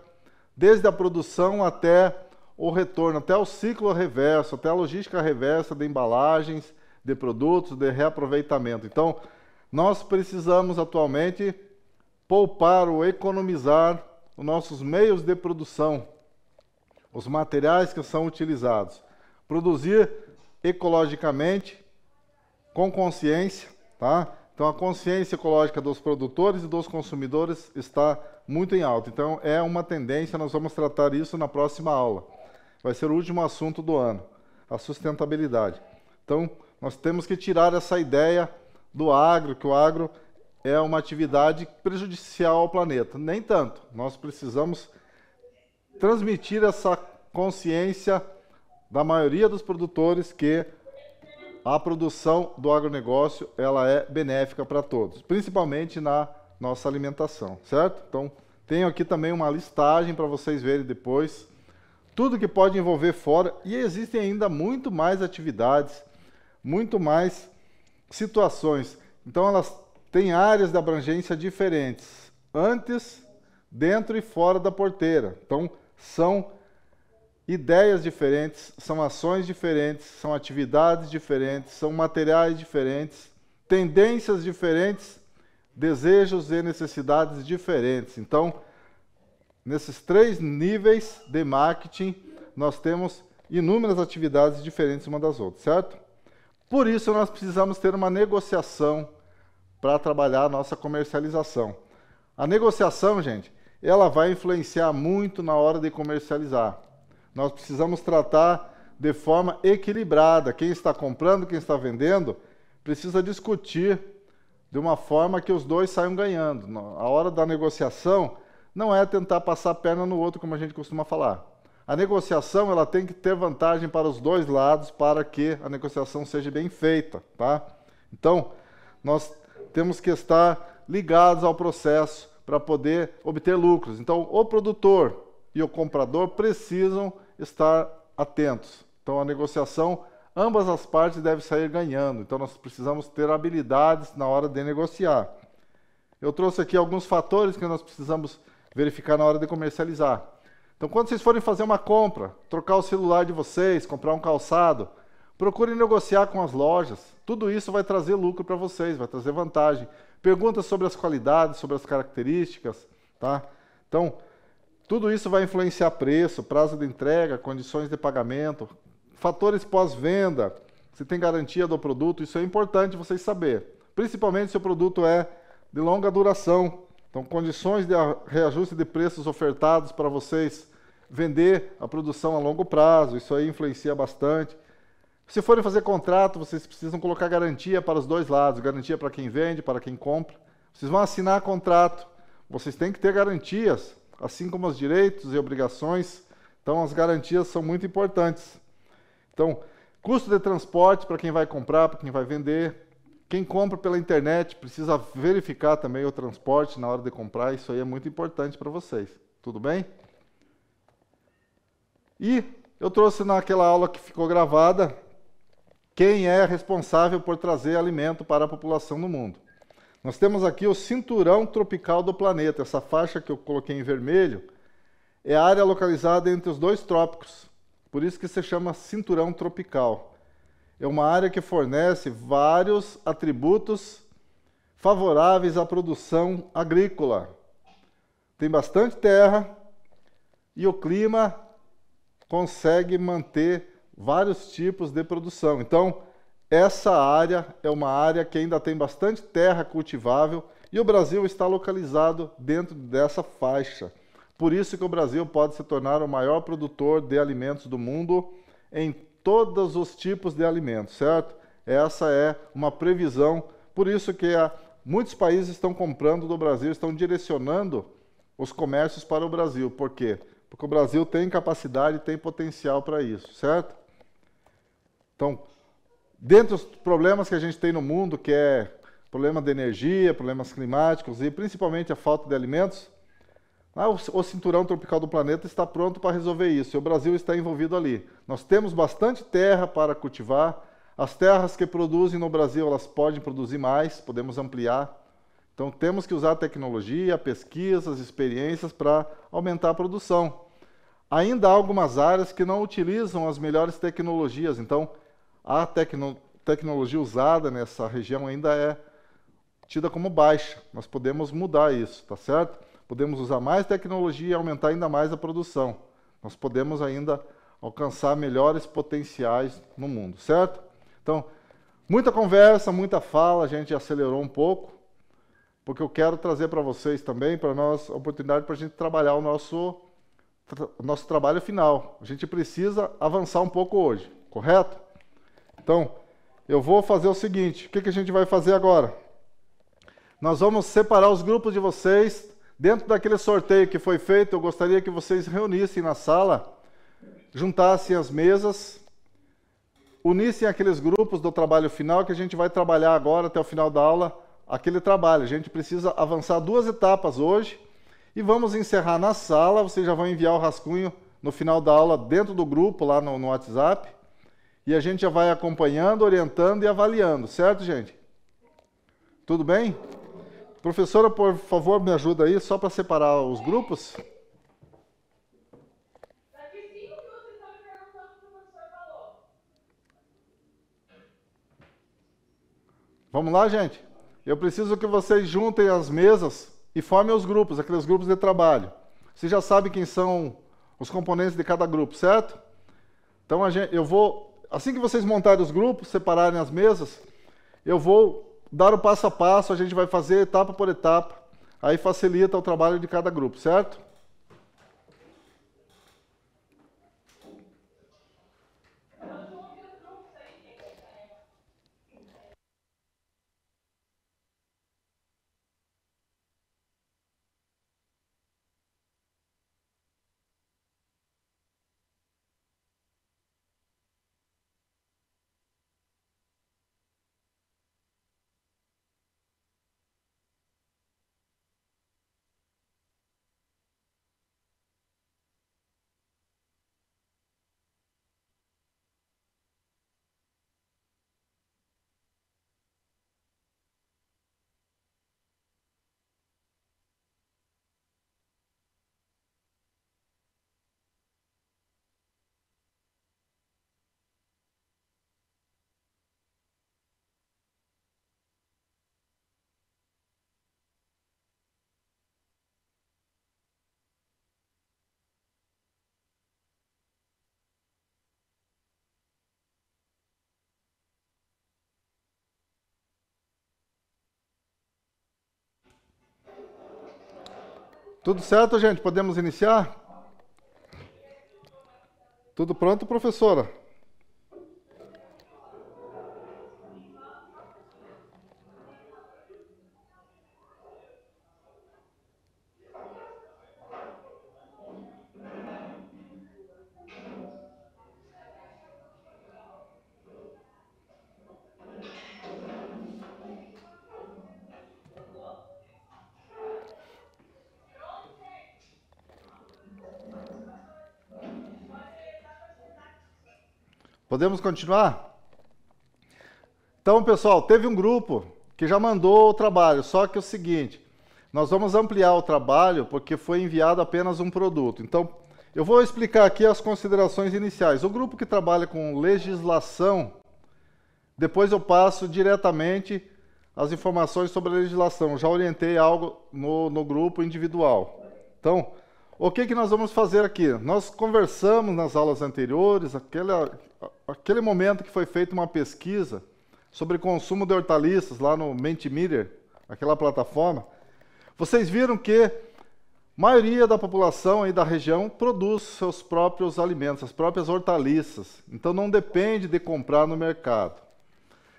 desde a produção até o retorno, até o ciclo reverso, até a logística reversa de embalagens, de produtos, de reaproveitamento. Então, nós precisamos atualmente poupar ou economizar os nossos meios de produção, os materiais que são utilizados. Produzir ecologicamente, com consciência, tá? Então a consciência ecológica dos produtores e dos consumidores está muito em alta. Então é uma tendência, nós vamos tratar isso na próxima aula. Vai ser o último assunto do ano, a sustentabilidade. Então nós temos que tirar essa ideia do agro, que o agro é uma atividade prejudicial ao planeta. Nem tanto. Nós precisamos transmitir essa consciência da maioria dos produtores que a produção do agronegócio ela é benéfica para todos, principalmente na nossa alimentação, certo? Então, tenho aqui também uma listagem para vocês verem depois, tudo que pode envolver fora, e existem ainda muito mais atividades, muito mais situações. Então, elas têm áreas de abrangência diferentes, antes, dentro e fora da porteira. Então, são ideias diferentes, são ações diferentes, são atividades diferentes, são materiais diferentes, tendências diferentes, desejos e necessidades diferentes. Então, nesses 3 níveis de marketing, nós temos inúmeras atividades diferentes uma das outras, certo? Por isso, nós precisamos ter uma negociação para trabalhar a nossa comercialização. A negociação, gente, ela vai influenciar muito na hora de comercializar. Nós precisamos tratar de forma equilibrada. Quem está comprando, quem está vendendo, precisa discutir de uma forma que os dois saiam ganhando. A hora da negociação não é tentar passar a perna no outro, como a gente costuma falar. A negociação ela tem que ter vantagem para os dois lados para que a negociação seja bem feita, tá? Então, nós temos que estar ligados ao processo para poder obter lucros. Então, o produtor e o comprador precisam estar atentos. Então, a negociação, ambas as partes devem sair ganhando. Então, nós precisamos ter habilidades na hora de negociar. Eu trouxe aqui alguns fatores que nós precisamos verificar na hora de comercializar. Então, quando vocês forem fazer uma compra, trocar o celular de vocês, comprar um calçado, procurem negociar com as lojas. Tudo isso vai trazer lucro para vocês, vai trazer vantagem. Perguntas sobre as qualidades, sobre as características, tá? Então, tudo isso vai influenciar preço, prazo de entrega, condições de pagamento, fatores pós-venda, se tem garantia do produto, isso é importante vocês saberem. Principalmente se o produto é de longa duração. Então, condições de reajuste de preços ofertados para vocês vender a produção a longo prazo, isso aí influencia bastante. Se forem fazer contrato, vocês precisam colocar garantia para os dois lados, garantia para quem vende, para quem compra. Vocês vão assinar contrato, vocês têm que ter garantias, assim como os direitos e obrigações. Então, as garantias são muito importantes. Então, custo de transporte para quem vai comprar, para quem vai vender. Quem compra pela internet precisa verificar também o transporte na hora de comprar. Isso aí é muito importante para vocês. Tudo bem? E eu trouxe naquela aula que ficou gravada quem é responsável por trazer alimento para a população no mundo. Nós temos aqui o cinturão tropical do planeta. Essa faixa que eu coloquei em vermelho é a área localizada entre os dois trópicos. Por isso que se chama cinturão tropical. É uma área que fornece vários atributos favoráveis à produção agrícola. Tem bastante terra e o clima consegue manter vários tipos de produção. Então, essa área é uma área que ainda tem bastante terra cultivável e o Brasil está localizado dentro dessa faixa. Por isso que o Brasil pode se tornar o maior produtor de alimentos do mundo em todos os tipos de alimentos, certo? Essa é uma previsão, por isso que muitos países estão comprando do Brasil, estão direcionando os comércios para o Brasil. Por quê? Porque o Brasil tem capacidade, tem potencial para isso, certo? Então, dentre os problemas que a gente tem no mundo, que é problema de energia, problemas climáticos e principalmente a falta de alimentos, o cinturão tropical do planeta está pronto para resolver isso, e o Brasil está envolvido ali. Nós temos bastante terra para cultivar, as terras que produzem no Brasil, elas podem produzir mais, podemos ampliar. Então temos que usar a tecnologia, pesquisas, experiências para aumentar a produção. Ainda há algumas áreas que não utilizam as melhores tecnologias, então a tecnologia usada nessa região ainda é tida como baixa. Nós podemos mudar isso, tá certo? Podemos usar mais tecnologia e aumentar ainda mais a produção. Nós podemos ainda alcançar melhores potenciais no mundo, certo? Então, muita conversa, muita fala, a gente acelerou um pouco, porque eu quero trazer para vocês também, para nós, a oportunidade para a gente trabalhar o nosso trabalho final. A gente precisa avançar um pouco hoje, correto? Então, eu vou fazer o seguinte, o que a gente vai fazer agora? Nós vamos separar os grupos de vocês. Dentro daquele sorteio que foi feito, eu gostaria que vocês reunissem na sala, juntassem as mesas, unissem aqueles grupos do trabalho final, que a gente vai trabalhar agora, até o final da aula, aquele trabalho. A gente precisa avançar 2 etapas hoje, e vamos encerrar na sala. Vocês já vão enviar o rascunho no final da aula, dentro do grupo, lá no WhatsApp, e a gente já vai acompanhando, orientando e avaliando, certo, gente? Tudo bem? Professora, por favor, me ajuda aí, só para separar os grupos. Vamos lá, gente? Eu preciso que vocês juntem as mesas e formem os grupos, aqueles grupos de trabalho. Vocês já sabem quem são os componentes de cada grupo, certo? Então, eu vou, assim que vocês montarem os grupos, separarem as mesas, eu vou dar o passo a passo, a gente vai fazer etapa por etapa, aí facilita o trabalho de cada grupo, certo? Tudo certo, gente? Podemos iniciar? Tudo pronto, professora? Podemos continuar? Então, pessoal, teve um grupo que já mandou o trabalho, só que é o seguinte, nós vamos ampliar o trabalho porque foi enviado apenas um produto. Então, eu vou explicar aqui as considerações iniciais. O grupo que trabalha com legislação, depois eu passo diretamente as informações sobre a legislação. Já orientei algo no grupo individual. Então, o que nós vamos fazer aqui? Nós conversamos nas aulas anteriores, aquele momento que foi feita uma pesquisa sobre consumo de hortaliças lá no Mentimeter, aquela plataforma. Vocês viram que a maioria da população aí da região produz seus próprios alimentos, as próprias hortaliças. Então não depende de comprar no mercado.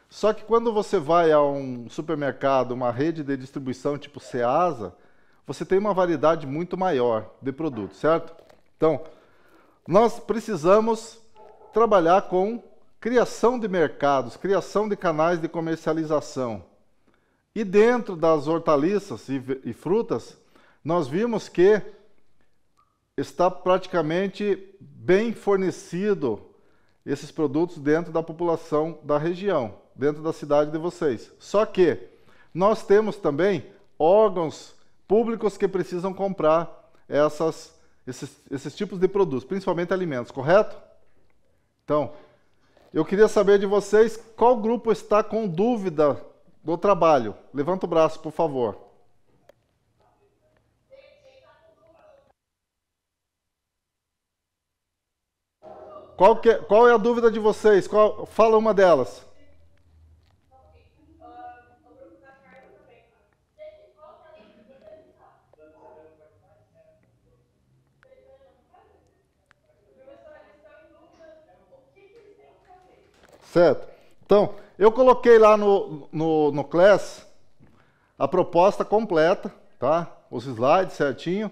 Só que quando você vai a um supermercado, uma rede de distribuição tipo Ceasa, você tem uma variedade muito maior de produtos, certo? Então, nós precisamos trabalhar com criação de mercados, criação de canais de comercialização. E dentro das hortaliças e frutas, nós vimos que está praticamente bem fornecido esses produtos dentro da população da região, dentro da cidade de vocês. Só que nós temos também órgãos públicos que precisam comprar esses tipos de produtos, principalmente alimentos, correto? Então, eu queria saber de vocês qual grupo está com dúvida do trabalho. Levanta o braço, por favor. Qual é a dúvida de vocês? Fala uma delas. Certo. Então, eu coloquei lá no Class a proposta completa, tá? Os slides certinho.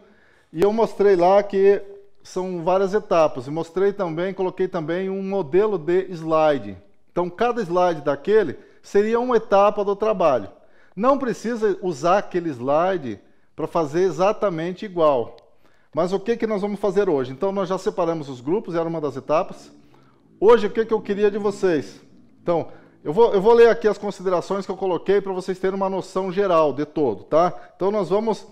E eu mostrei lá que são várias etapas. E mostrei também, coloquei também um modelo de slide. Então, cada slide daquele seria uma etapa do trabalho. Não precisa usar aquele slide para fazer exatamente igual. Mas o que nós vamos fazer hoje? Então, nós já separamos os grupos, era uma das etapas. Hoje, o que eu queria de vocês? Então, eu vou ler aqui as considerações que eu coloquei para vocês terem uma noção geral de todo, tá? Então, nós vamos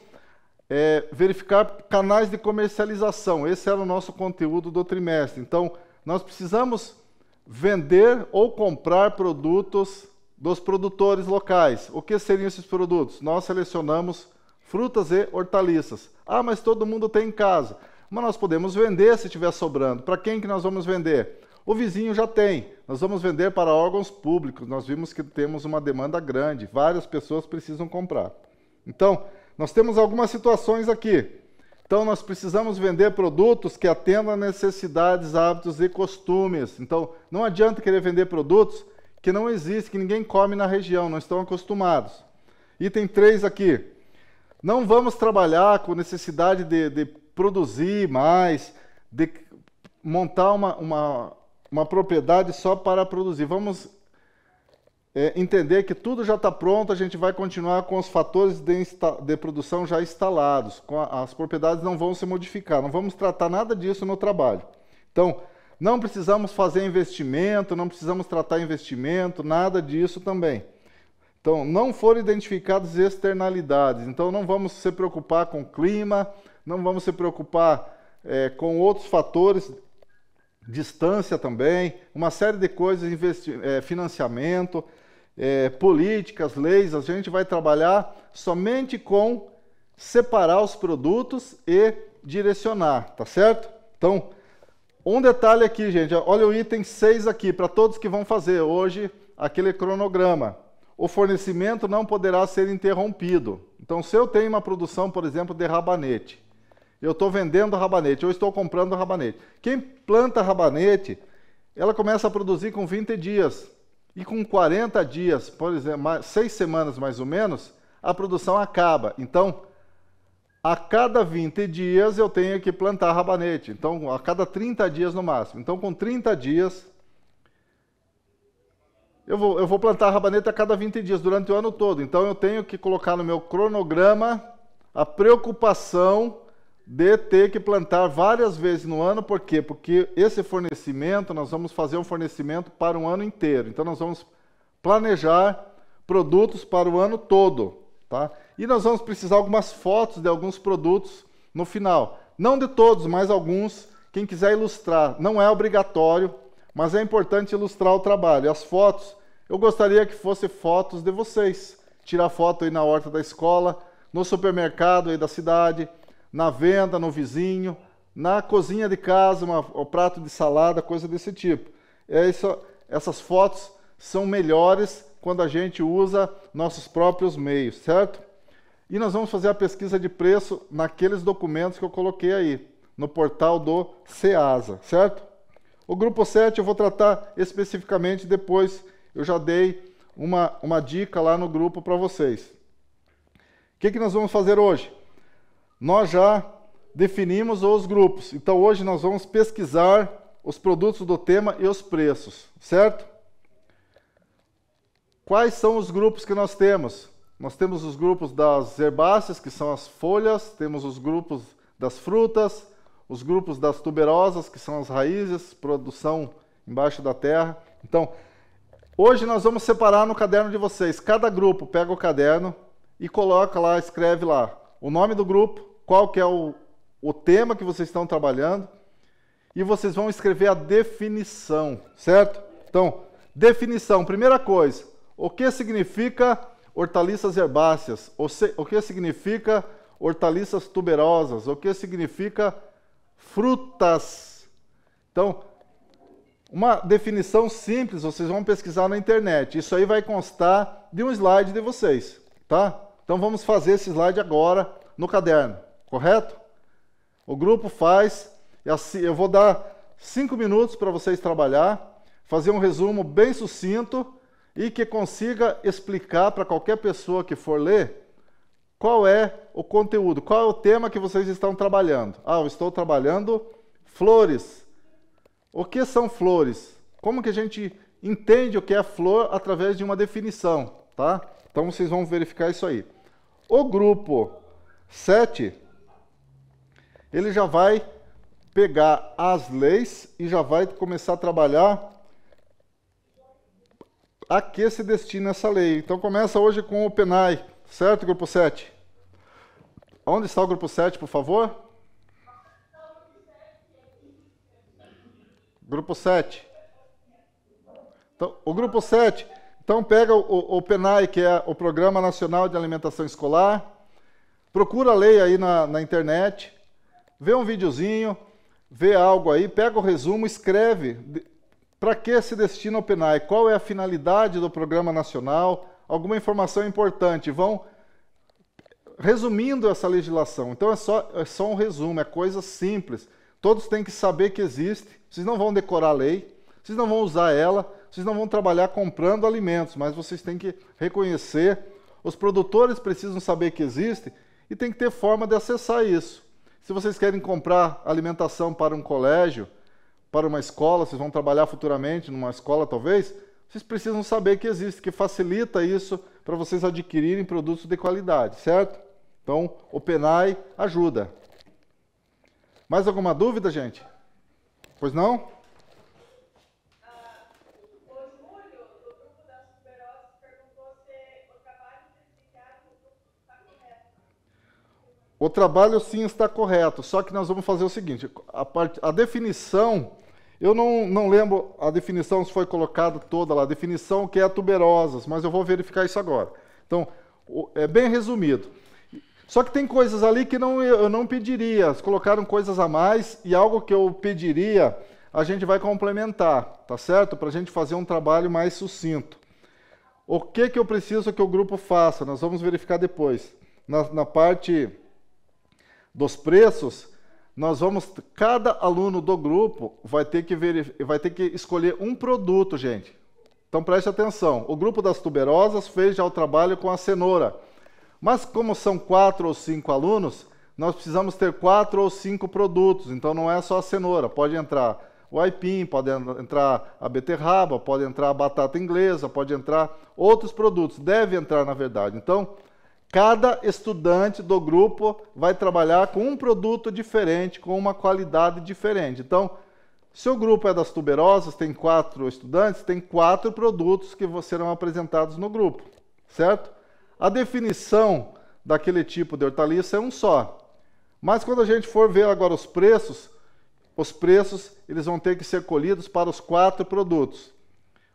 verificar canais de comercialização. Esse era o nosso conteúdo do trimestre. Então, nós precisamos vender ou comprar produtos dos produtores locais. O que seriam esses produtos? Nós selecionamos frutas e hortaliças. Ah, mas todo mundo tem em casa. Mas nós podemos vender se estiver sobrando. Para quem que nós vamos vender? O vizinho já tem. Nós vamos vender para órgãos públicos. Nós vimos que temos uma demanda grande. Várias pessoas precisam comprar. Então, nós temos algumas situações aqui. Então, nós precisamos vender produtos que atendam a necessidades, hábitos e costumes. Então, não adianta querer vender produtos que não existem, que ninguém come na região, não estão acostumados. Item 3 aqui. Não vamos trabalhar com necessidade de produzir mais, de montar uma propriedade só para produzir. Vamos entender que tudo já está pronto, a gente vai continuar com os fatores de produção já instalados. As propriedades não vão se modificar, não vamos tratar nada disso no trabalho. Então, não precisamos fazer investimento, não precisamos tratar investimento, nada disso também. Então, não foram identificadas externalidades, então não vamos se preocupar com o clima, não vamos se preocupar com outros fatores, distância também, uma série de coisas, financiamento, políticas, leis. A gente vai trabalhar somente com separar os produtos e direcionar, tá certo? Então, um detalhe aqui, gente, olha o item 6 aqui, para todos que vão fazer hoje aquele cronograma. O fornecimento não poderá ser interrompido. Então, se eu tenho uma produção, por exemplo, de rabanete, eu estou vendendo rabanete, eu estou comprando rabanete. Quem planta rabanete, ela começa a produzir com 20 dias. E com 40 dias, por exemplo, 6 semanas mais ou menos, a produção acaba. Então, a cada 20 dias eu tenho que plantar rabanete. Então, a cada 30 dias no máximo. Então, com 30 dias, eu vou plantar rabanete a cada 20 dias, durante o ano todo. Então, eu tenho que colocar no meu cronograma a preocupação de ter que plantar várias vezes no ano. Por quê? Porque esse fornecimento, nós vamos fazer um fornecimento para um ano inteiro. Então, nós vamos planejar produtos para o ano todo, tá? E nós vamos precisar algumas fotos de alguns produtos no final. Não de todos, mas alguns. Quem quiser ilustrar, não é obrigatório, mas é importante ilustrar o trabalho. As fotos, eu gostaria que fossem fotos de vocês. Tirar foto aí na horta da escola, no supermercado aí da cidade, na venda, no vizinho, na cozinha de casa, o prato de salada, coisa desse tipo. Essas fotos são melhores quando a gente usa nossos próprios meios, certo? E nós vamos fazer a pesquisa de preço naqueles documentos que eu coloquei aí, no portal do Ceasa, certo? O grupo 7 eu vou tratar especificamente depois, eu já dei uma dica lá no grupo para vocês. O que nós vamos fazer hoje? Nós já definimos os grupos, então hoje nós vamos pesquisar os produtos do tema e os preços, certo? Quais são os grupos que nós temos? Nós temos os grupos das herbáceas, que são as folhas, temos os grupos das frutas, os grupos das tuberosas, que são as raízes, produção embaixo da terra. Então, hoje nós vamos separar no caderno de vocês. Cada grupo pega o caderno e coloca lá, escreve lá o nome do grupo, qual que é o tema que vocês estão trabalhando, e vocês vão escrever a definição, certo? Então, definição, primeira coisa, o que significa hortaliças herbáceas? O que significa hortaliças tuberosas? O que significa frutas? Então, uma definição simples, vocês vão pesquisar na internet. Isso aí vai constar de um slide de vocês, tá? Então, vamos fazer esse slide agora no caderno, correto? O grupo faz, e assim, eu vou dar 5 minutos para vocês trabalhar, fazer um resumo bem sucinto e que consiga explicar para qualquer pessoa que for ler qual é o conteúdo, qual é o tema que vocês estão trabalhando. Ah, eu estou trabalhando flores. O que são flores? Como que a gente entende o que é flor através de uma definição, tá? Então vocês vão verificar isso aí. O grupo 7, ele já vai pegar as leis e já vai começar a trabalhar a que se destina essa lei. Então começa hoje com o PENAI, certo, grupo 7? Onde está o grupo 7, por favor? Grupo 7. Então, o grupo 7, então pega o PENAI, que é o Programa Nacional de Alimentação Escolar, procura a lei aí na internet, vê um videozinho, vê algo aí, pega o resumo, escreve para que se destina o PENAI, qual é a finalidade do Programa Nacional, alguma informação importante, vão resumindo essa legislação. Então é só um resumo, é coisa simples. Todos têm que saber que existe, vocês não vão decorar a lei, vocês não vão usar ela, vocês não vão trabalhar comprando alimentos, mas vocês têm que reconhecer, os produtores precisam saber que existe e tem que ter forma de acessar isso. Se vocês querem comprar alimentação para um colégio, para uma escola, vocês vão trabalhar futuramente numa escola talvez, vocês precisam saber que existe, que facilita isso para vocês adquirirem produtos de qualidade, certo? Então, o PENAI ajuda. Mais alguma dúvida, gente? Pois não? O Júlio, do grupo das tuberosas, perguntou se o trabalho identificado no grupo está correto. O trabalho sim está correto, só que nós vamos fazer o seguinte, a definição, eu não lembro a definição se foi colocada toda lá, a definição que é tuberosas, mas eu vou verificar isso agora. Então, é bem resumido. Só que tem coisas ali que eu não pediria, eles colocaram coisas a mais e algo que eu pediria, a gente vai complementar, tá certo? Para a gente fazer um trabalho mais sucinto. O que eu preciso que o grupo faça? Nós vamos verificar depois. Na parte dos preços, cada aluno do grupo vai ter que escolher um produto, gente. Então preste atenção. O grupo das tuberosas fez já o trabalho com a cenoura. Mas como são 4 ou 5 alunos, nós precisamos ter 4 ou 5 produtos. Então não é só a cenoura. Pode entrar o aipim, pode entrar a beterraba, pode entrar a batata inglesa, pode entrar outros produtos. Deve entrar, na verdade. Então, cada estudante do grupo vai trabalhar com um produto diferente, com uma qualidade diferente. Então, se o grupo é das tuberosas, tem 4 estudantes, tem 4 produtos que serão apresentados no grupo, certo? A definição daquele tipo de hortaliça é um só. Mas quando a gente for ver agora os preços eles vão ter que ser colhidos para os 4 produtos.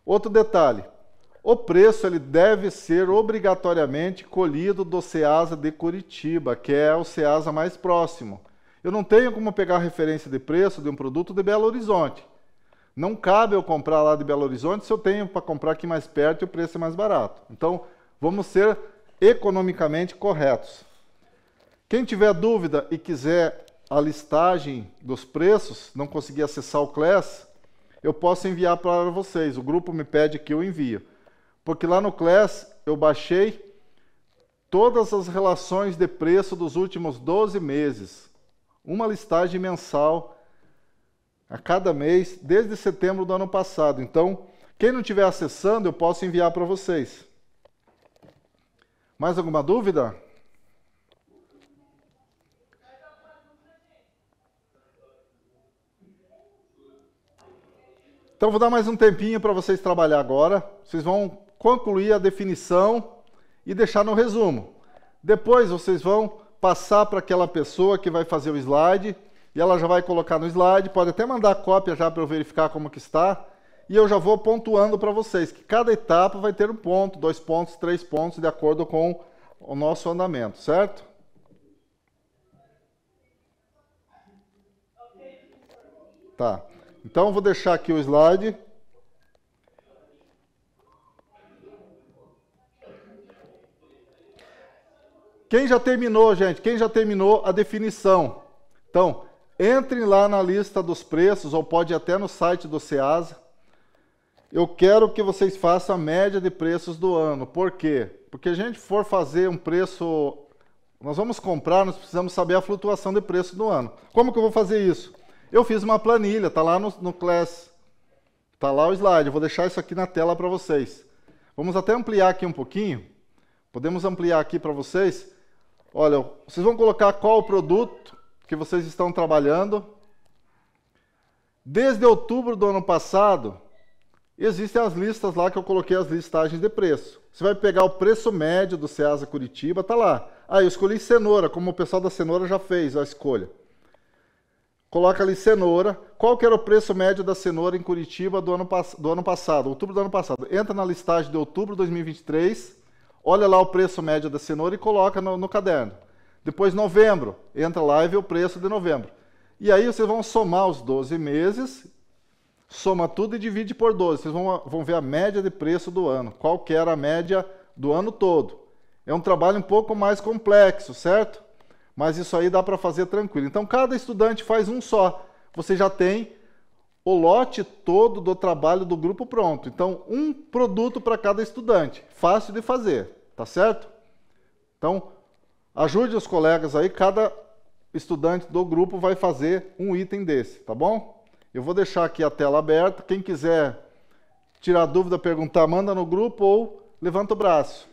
Outro detalhe, o preço ele deve ser obrigatoriamente colhido do Ceasa de Curitiba, que é o Ceasa mais próximo. Eu não tenho como pegar a referência de preço de um produto de Belo Horizonte. Não cabe eu comprar lá de Belo Horizonte se eu tenho para comprar aqui mais perto e o preço é mais barato. Então, vamos ser economicamente corretos. Quem tiver dúvida e quiser a listagem dos preços, não conseguir acessar o Class, eu posso enviar para vocês. O grupo me pede que eu envie. Porque lá no Class eu baixei todas as relações de preço dos últimos 12 meses. Uma listagem mensal a cada mês, desde setembro do ano passado. Então, quem não estiver acessando, eu posso enviar para vocês. Mais alguma dúvida? Então, vou dar mais um tempinho para vocês trabalhar agora. Vocês vão concluir a definição e deixar no resumo. Depois, vocês vão passar para aquela pessoa que vai fazer o slide e ela já vai colocar no slide. Pode até mandar cópia já para eu verificar como que está. E eu já vou pontuando para vocês que cada etapa vai ter um ponto, 2 pontos, 3 pontos, de acordo com o nosso andamento, certo? Tá. Então, eu vou deixar aqui o slide. Quem já terminou, gente? Quem já terminou a definição? Então, entrem lá na lista dos preços, ou pode ir até no site do Ceasa. Eu quero que vocês façam a média de preços do ano. Por quê? Porque a gente for fazer um preço... Nós vamos comprar, nós precisamos saber a flutuação de preço do ano. Como que eu vou fazer isso? Eu fiz uma planilha, está lá no Class. Está lá o slide. Eu vou deixar isso aqui na tela para vocês. Vamos até ampliar aqui um pouquinho. Podemos ampliar aqui para vocês. Olha, vocês vão colocar qual o produto que vocês estão trabalhando. Desde outubro do ano passado, existem as listas lá que eu coloquei as listagens de preço. Você vai pegar o preço médio do Ceasa Curitiba, tá lá. Ah, eu escolhi cenoura, como o pessoal da cenoura já fez a escolha. Coloca ali cenoura. Qual que era o preço médio da cenoura em Curitiba do ano passado, outubro do ano passado? Entra na listagem de outubro de 2023, olha lá o preço médio da cenoura e coloca no caderno. Depois, novembro, entra lá e vê o preço de novembro. E aí vocês vão somar os 12 meses, soma tudo e divide por 12. Vocês vão ver a média de preço do ano. Qual que era a média do ano todo. É um trabalho um pouco mais complexo, certo? Mas isso aí dá para fazer tranquilo. Então, cada estudante faz um só. Você já tem o lote todo do trabalho do grupo pronto. Então, um produto para cada estudante. Fácil de fazer, tá certo? Então, ajude os colegas aí. Cada estudante do grupo vai fazer um item desse, tá bom? Eu vou deixar aqui a tela aberta. Quem quiser tirar dúvida, perguntar, manda no grupo ou levanta o braço.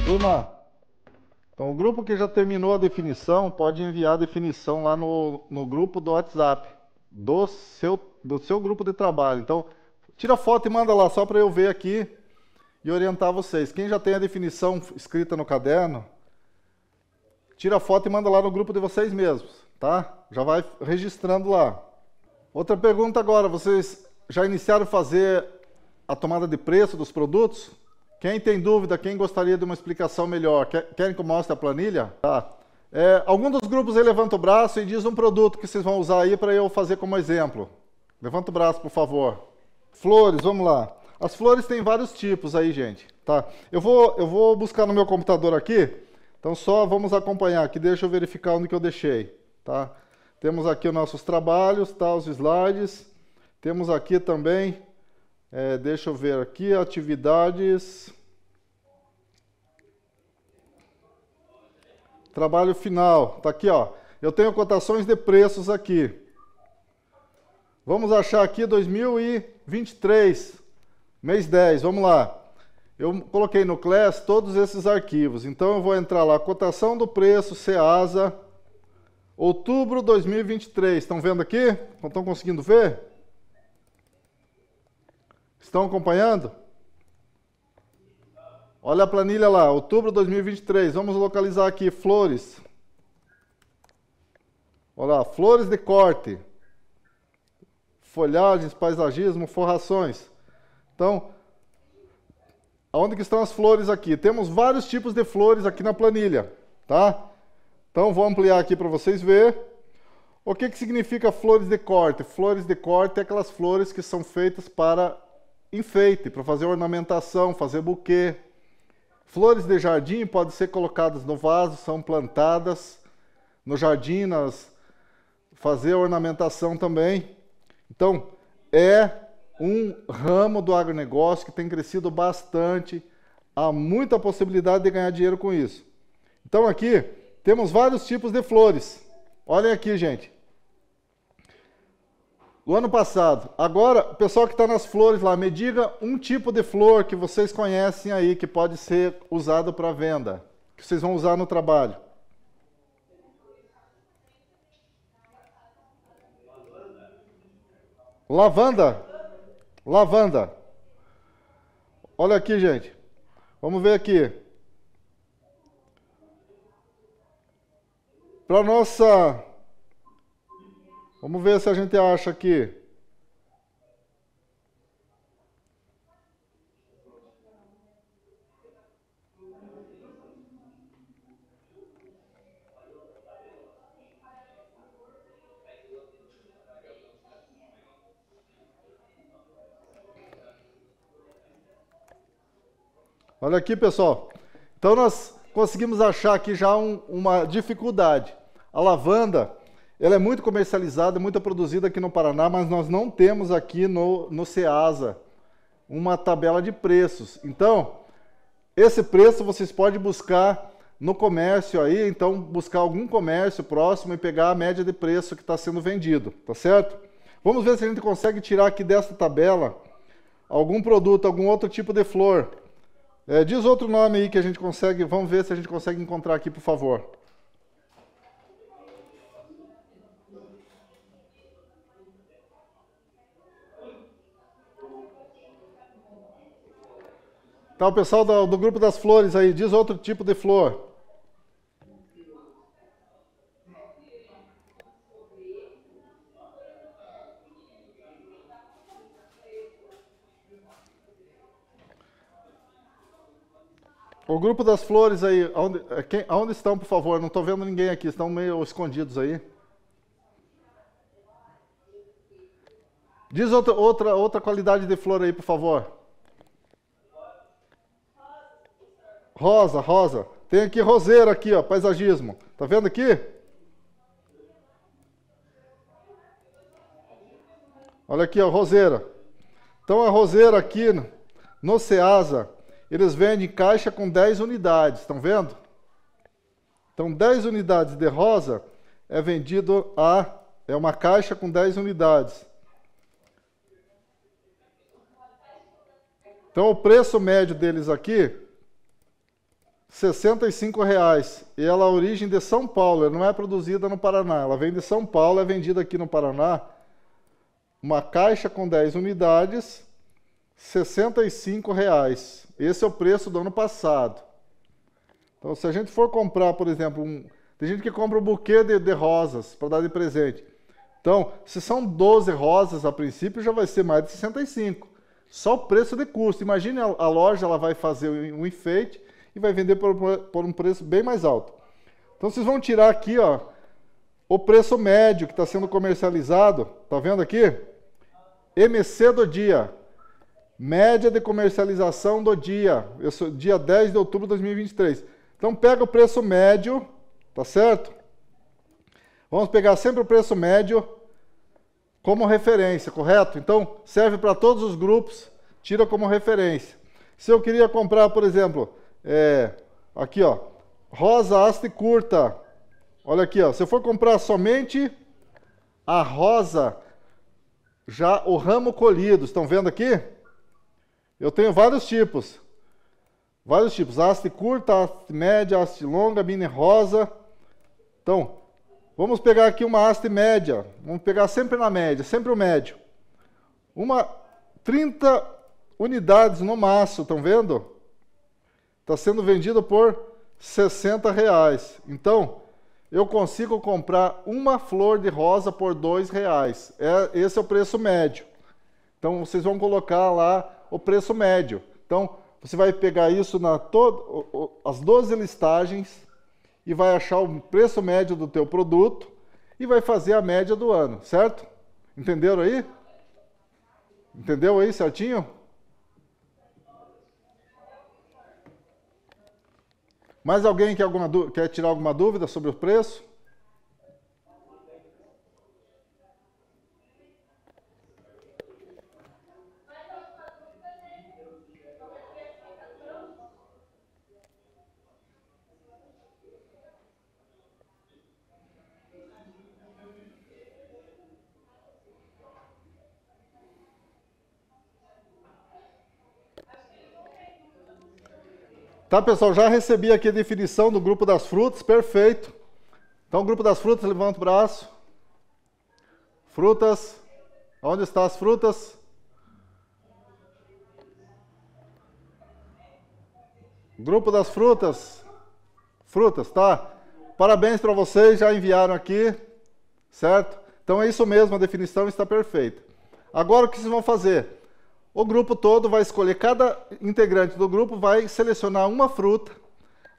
Turma, então o grupo que já terminou a definição pode enviar a definição lá no grupo do WhatsApp do seu grupo de trabalho. Então, tira foto e manda lá só para eu ver aqui e orientar vocês. Quem já tem a definição escrita no caderno, tira foto e manda lá no grupo de vocês mesmos, tá? Já vai registrando lá. Outra pergunta agora, vocês já iniciaram a fazer a tomada de preço dos produtos? Quem tem dúvida, quem gostaria de uma explicação melhor, querem que eu mostre a planilha? Tá. Algum dos grupos aí levanta o braço e diz um produto que vocês vão usar aí para eu fazer como exemplo. Levanta o braço, por favor. Flores, vamos lá. As flores têm vários tipos aí, gente. Tá. Eu vou buscar no meu computador aqui, então só vamos acompanhar aqui, deixa eu verificar onde que eu deixei. Tá. Temos aqui os nossos trabalhos, tá, os slides. Temos aqui também... deixa eu ver aqui, atividades, trabalho final, tá aqui, ó. Eu tenho cotações de preços aqui. Vamos achar aqui 2023, mês 10, vamos lá. Eu coloquei no Class todos esses arquivos, então eu vou entrar lá, cotação do preço, Ceasa, outubro 2023, estão vendo aqui? Estão conseguindo ver? Estão acompanhando? Olha a planilha lá, outubro de 2023. Vamos localizar aqui flores. Olha lá, flores de corte. Folhagens, paisagismo, forrações. Então, aonde que estão as flores aqui? Temos vários tipos de flores aqui na planilha, tá? Então, vou ampliar aqui para vocês verem. O que significa flores de corte? Flores de corte é aquelas flores que são feitas para enfeite, para fazer ornamentação, fazer buquê. Flores de jardim podem ser colocadas no vaso, são plantadas no jardim, fazer ornamentação também. Então, é um ramo do agronegócio que tem crescido bastante, há muita possibilidade de ganhar dinheiro com isso. Então aqui temos vários tipos de flores. Olhem aqui, gente. O ano passado. Agora, o pessoal que está nas flores lá, me diga um tipo de flor que vocês conhecem aí, que pode ser usado para venda, que vocês vão usar no trabalho. Lavanda. Lavanda. Olha aqui, gente. Vamos ver aqui. Para nossa... Vamos ver se a gente acha aqui. Olha aqui, pessoal. Então nós conseguimos achar aqui já uma dificuldade. A lavanda... Ela é muito comercializada, muito produzida aqui no Paraná, mas nós não temos aqui no Ceasa uma tabela de preços. Então, esse preço vocês podem buscar no comércio aí, então buscar algum comércio próximo e pegar a média de preço que está sendo vendido, tá certo? Vamos ver se a gente consegue tirar aqui dessa tabela algum produto, algum outro tipo de flor. Diz outro nome aí que a gente consegue, vamos ver se a gente consegue encontrar aqui, por favor. Tá, o pessoal do grupo das flores aí, diz outro tipo de flor. O grupo das flores aí, aonde estão, por favor? Não estou vendo ninguém aqui, estão meio escondidos aí. Diz outra qualidade de flor aí, por favor. Rosa, rosa. Tem aqui roseira aqui, ó, paisagismo. Tá vendo aqui? Olha aqui, ó, roseira. Então a roseira aqui no Ceasa, eles vendem caixa com 10 unidades, estão vendo? Então 10 unidades de rosa é vendido é uma caixa com 10 unidades. Então o preço médio deles aqui R$ 65. E ela é a origem de São Paulo, ela não é produzida no Paraná. Ela vem de São Paulo, é vendida aqui no Paraná. Uma caixa com 10 unidades, R$ 65. Esse é o preço do ano passado. Então, se a gente for comprar, por exemplo, tem gente que compra um buquê de rosas para dar de presente. Então, se são 12 rosas, a princípio já vai ser mais de 65. Só o preço de custo. Imagine a loja, ela vai fazer um enfeite e vai vender por um preço bem mais alto. Então, vocês vão tirar aqui, ó, o preço médio que está sendo comercializado. Tá vendo aqui? MC do dia. Média de comercialização do dia. Dia 10 de outubro de 2023. Então, pega o preço médio, tá certo? Vamos pegar sempre o preço médio como referência, correto? Então, serve para todos os grupos, tira como referência. Se eu queria comprar, por exemplo, aqui, ó, rosa haste curta. Olha aqui, ó, se eu for comprar somente a rosa, já o ramo colhido, estão vendo aqui? Eu tenho vários tipos. Vários tipos, haste curta, haste média, haste longa, mini rosa. Então, vamos pegar aqui uma haste média. Vamos pegar sempre na média, sempre o médio. 30 unidades no maço, estão vendo? Está sendo vendido por R$ 60. Então, eu consigo comprar uma flor de rosa por R$ 2. Esse é o preço médio. Então, vocês vão colocar lá o preço médio. Então, você vai pegar isso as 12 listagens e vai achar o preço médio do teu produto e vai fazer a média do ano, certo? Entenderam aí? Entendeu aí certinho? Mais alguém quer tirar alguma dúvida sobre o preço? Tá, pessoal, já recebi aqui a definição do grupo das frutas, perfeito. Então, o grupo das frutas, levanta o braço. Frutas, onde estão as frutas? Grupo das frutas. Frutas, tá? Parabéns para vocês, já enviaram aqui, certo? Então, é isso mesmo, a definição está perfeita. Agora, o que vocês vão fazer? O grupo todo vai escolher, cada integrante do grupo vai selecionar uma fruta,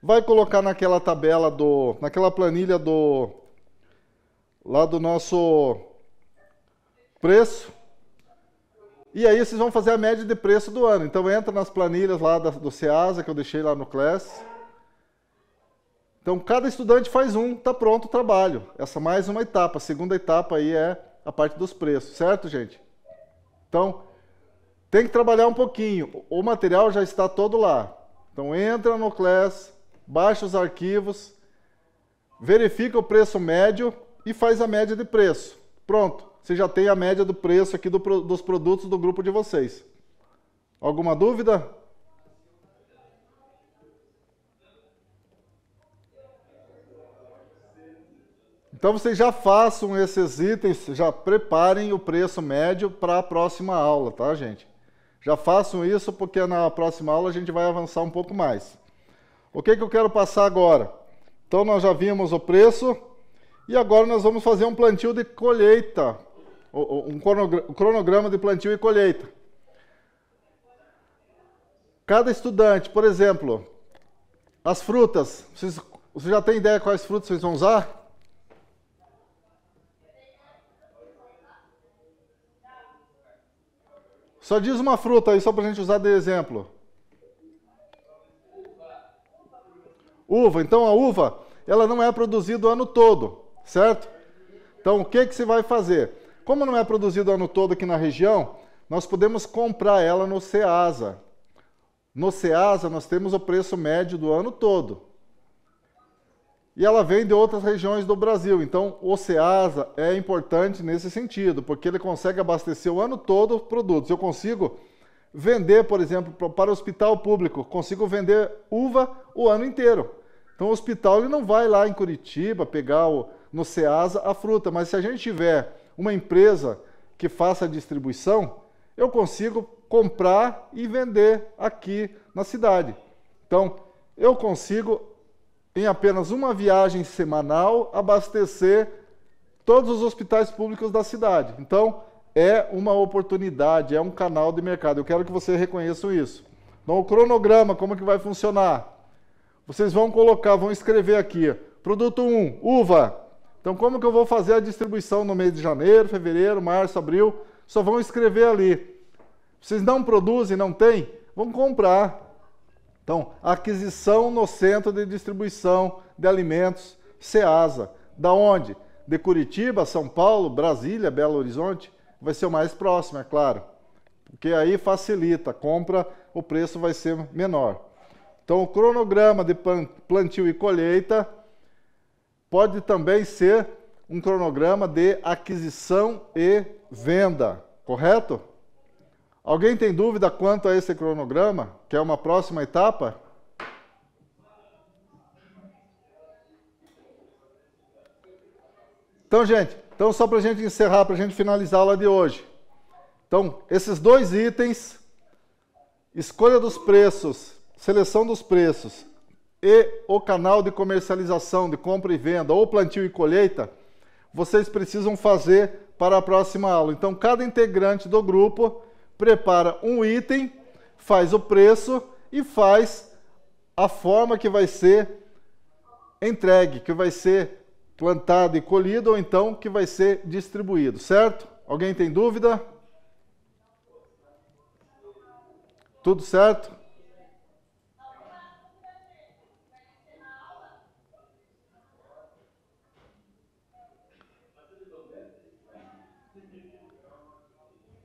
vai colocar naquela tabela, naquela planilha lá do nosso preço, e aí vocês vão fazer a média de preço do ano. Então entra nas planilhas lá do Ceasa, que eu deixei lá no Class. Então cada estudante faz tá pronto o trabalho. Essa mais uma etapa, a segunda etapa aí é a parte dos preços, certo, gente? Então, tem que trabalhar um pouquinho. O material já está todo lá. Então entra no Class, baixa os arquivos, verifica o preço médio e faz a média de preço. Pronto, você já tem a média do preço aqui dos produtos do grupo de vocês. Alguma dúvida? Então vocês já façam esses itens, já preparem o preço médio para a próxima aula, tá, gente? Já façam isso porque na próxima aula a gente vai avançar um pouco mais. O que eu quero passar agora? Então nós já vimos o preço e agora nós vamos fazer um plantio de colheita, um cronograma de plantio e colheita. Cada estudante, por exemplo, as frutas, vocês já têm ideia quais frutas vocês vão usar? Só diz uma fruta aí, só para a gente usar de exemplo. Uva. Então, a uva, ela não é produzida o ano todo, certo? Então, o que você vai fazer? Como não é produzida o ano todo aqui na região, nós podemos comprar ela no Ceasa. No Ceasa, nós temos o preço médio do ano todo. E ela vem de outras regiões do Brasil. Então, o Ceasa é importante nesse sentido, porque ele consegue abastecer o ano todo os produtos. Eu consigo vender, por exemplo, para o hospital público, consigo vender uva o ano inteiro. Então o hospital ele não vai lá em Curitiba pegar no Ceasa a fruta, mas se a gente tiver uma empresa que faça a distribuição, eu consigo comprar e vender aqui na cidade. Então, eu consigo, em apenas uma viagem semanal, abastecer todos os hospitais públicos da cidade. Então, é uma oportunidade, é um canal de mercado. Eu quero que vocês reconheçam isso. Então, o cronograma, como que vai funcionar? Vocês vão colocar, vão escrever aqui, produto 1, uva. Então, como que eu vou fazer a distribuição no mês de janeiro, fevereiro, março, abril? Só vão escrever ali. Vocês não produzem, não tem? Vão comprar. Então, aquisição no centro de distribuição de alimentos, Ceasa. Da onde? De Curitiba, São Paulo, Brasília, Belo Horizonte? Vai ser o mais próximo, é claro. Porque aí facilita a compra, o preço vai ser menor. Então, o cronograma de plantio e colheita pode também ser um cronograma de aquisição e venda, correto? Alguém tem dúvida quanto a esse cronograma, que é uma próxima etapa? Então, gente, só para a gente encerrar, para a gente finalizar a aula de hoje. Então, esses dois itens, escolha dos preços, seleção dos preços e o canal de comercialização, de compra e venda, ou plantio e colheita, vocês precisam fazer para a próxima aula. Então, cada integrante do grupo prepara um item, faz o preço e faz a forma que vai ser entregue, que vai ser plantado e colhido, ou então que vai ser distribuído, certo? Alguém tem dúvida? Tudo certo?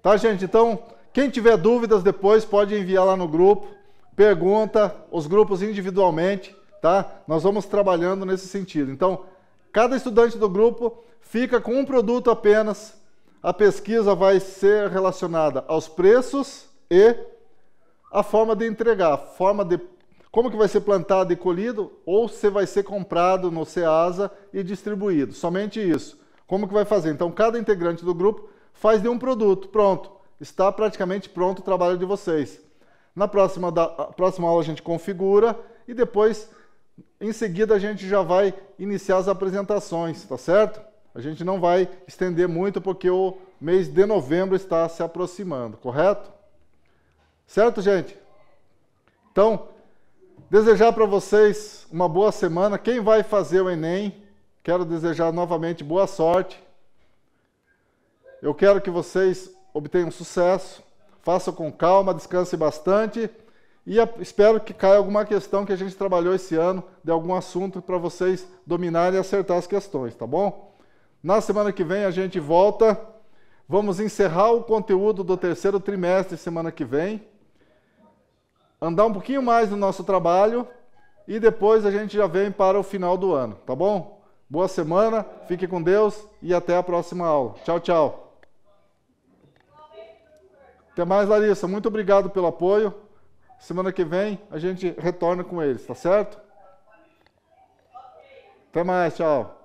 Tá, gente? Então, quem tiver dúvidas depois pode enviar lá no grupo, pergunta, os grupos individualmente, tá? Nós vamos trabalhando nesse sentido. Então, cada estudante do grupo fica com um produto apenas. A pesquisa vai ser relacionada aos preços e a forma de entregar, a forma de como que vai ser plantado e colhido, ou se vai ser comprado no Ceasa e distribuído. Somente isso. Como que vai fazer? Então, cada integrante do grupo faz de um produto. Pronto. Está praticamente pronto o trabalho de vocês. Na próxima aula a gente configura e depois, em seguida, a gente já vai iniciar as apresentações, tá certo? A gente não vai estender muito porque o mês de novembro está se aproximando, correto? Certo, gente? Então, desejar para vocês uma boa semana. Quem vai fazer o Enem, quero desejar novamente boa sorte. Eu quero que vocês obtenham sucesso, façam com calma, descansem bastante e espero que caia alguma questão que a gente trabalhou esse ano, de algum assunto para vocês dominarem e acertar as questões, tá bom? Na semana que vem a gente volta, vamos encerrar o conteúdo do terceiro trimestre semana que vem, andar um pouquinho mais no nosso trabalho e depois a gente já vem para o final do ano, tá bom? Boa semana, fique com Deus e até a próxima aula. Tchau, tchau. Até mais, Larissa. Muito obrigado pelo apoio. Semana que vem a gente retorna com eles, tá certo? Até mais, tchau.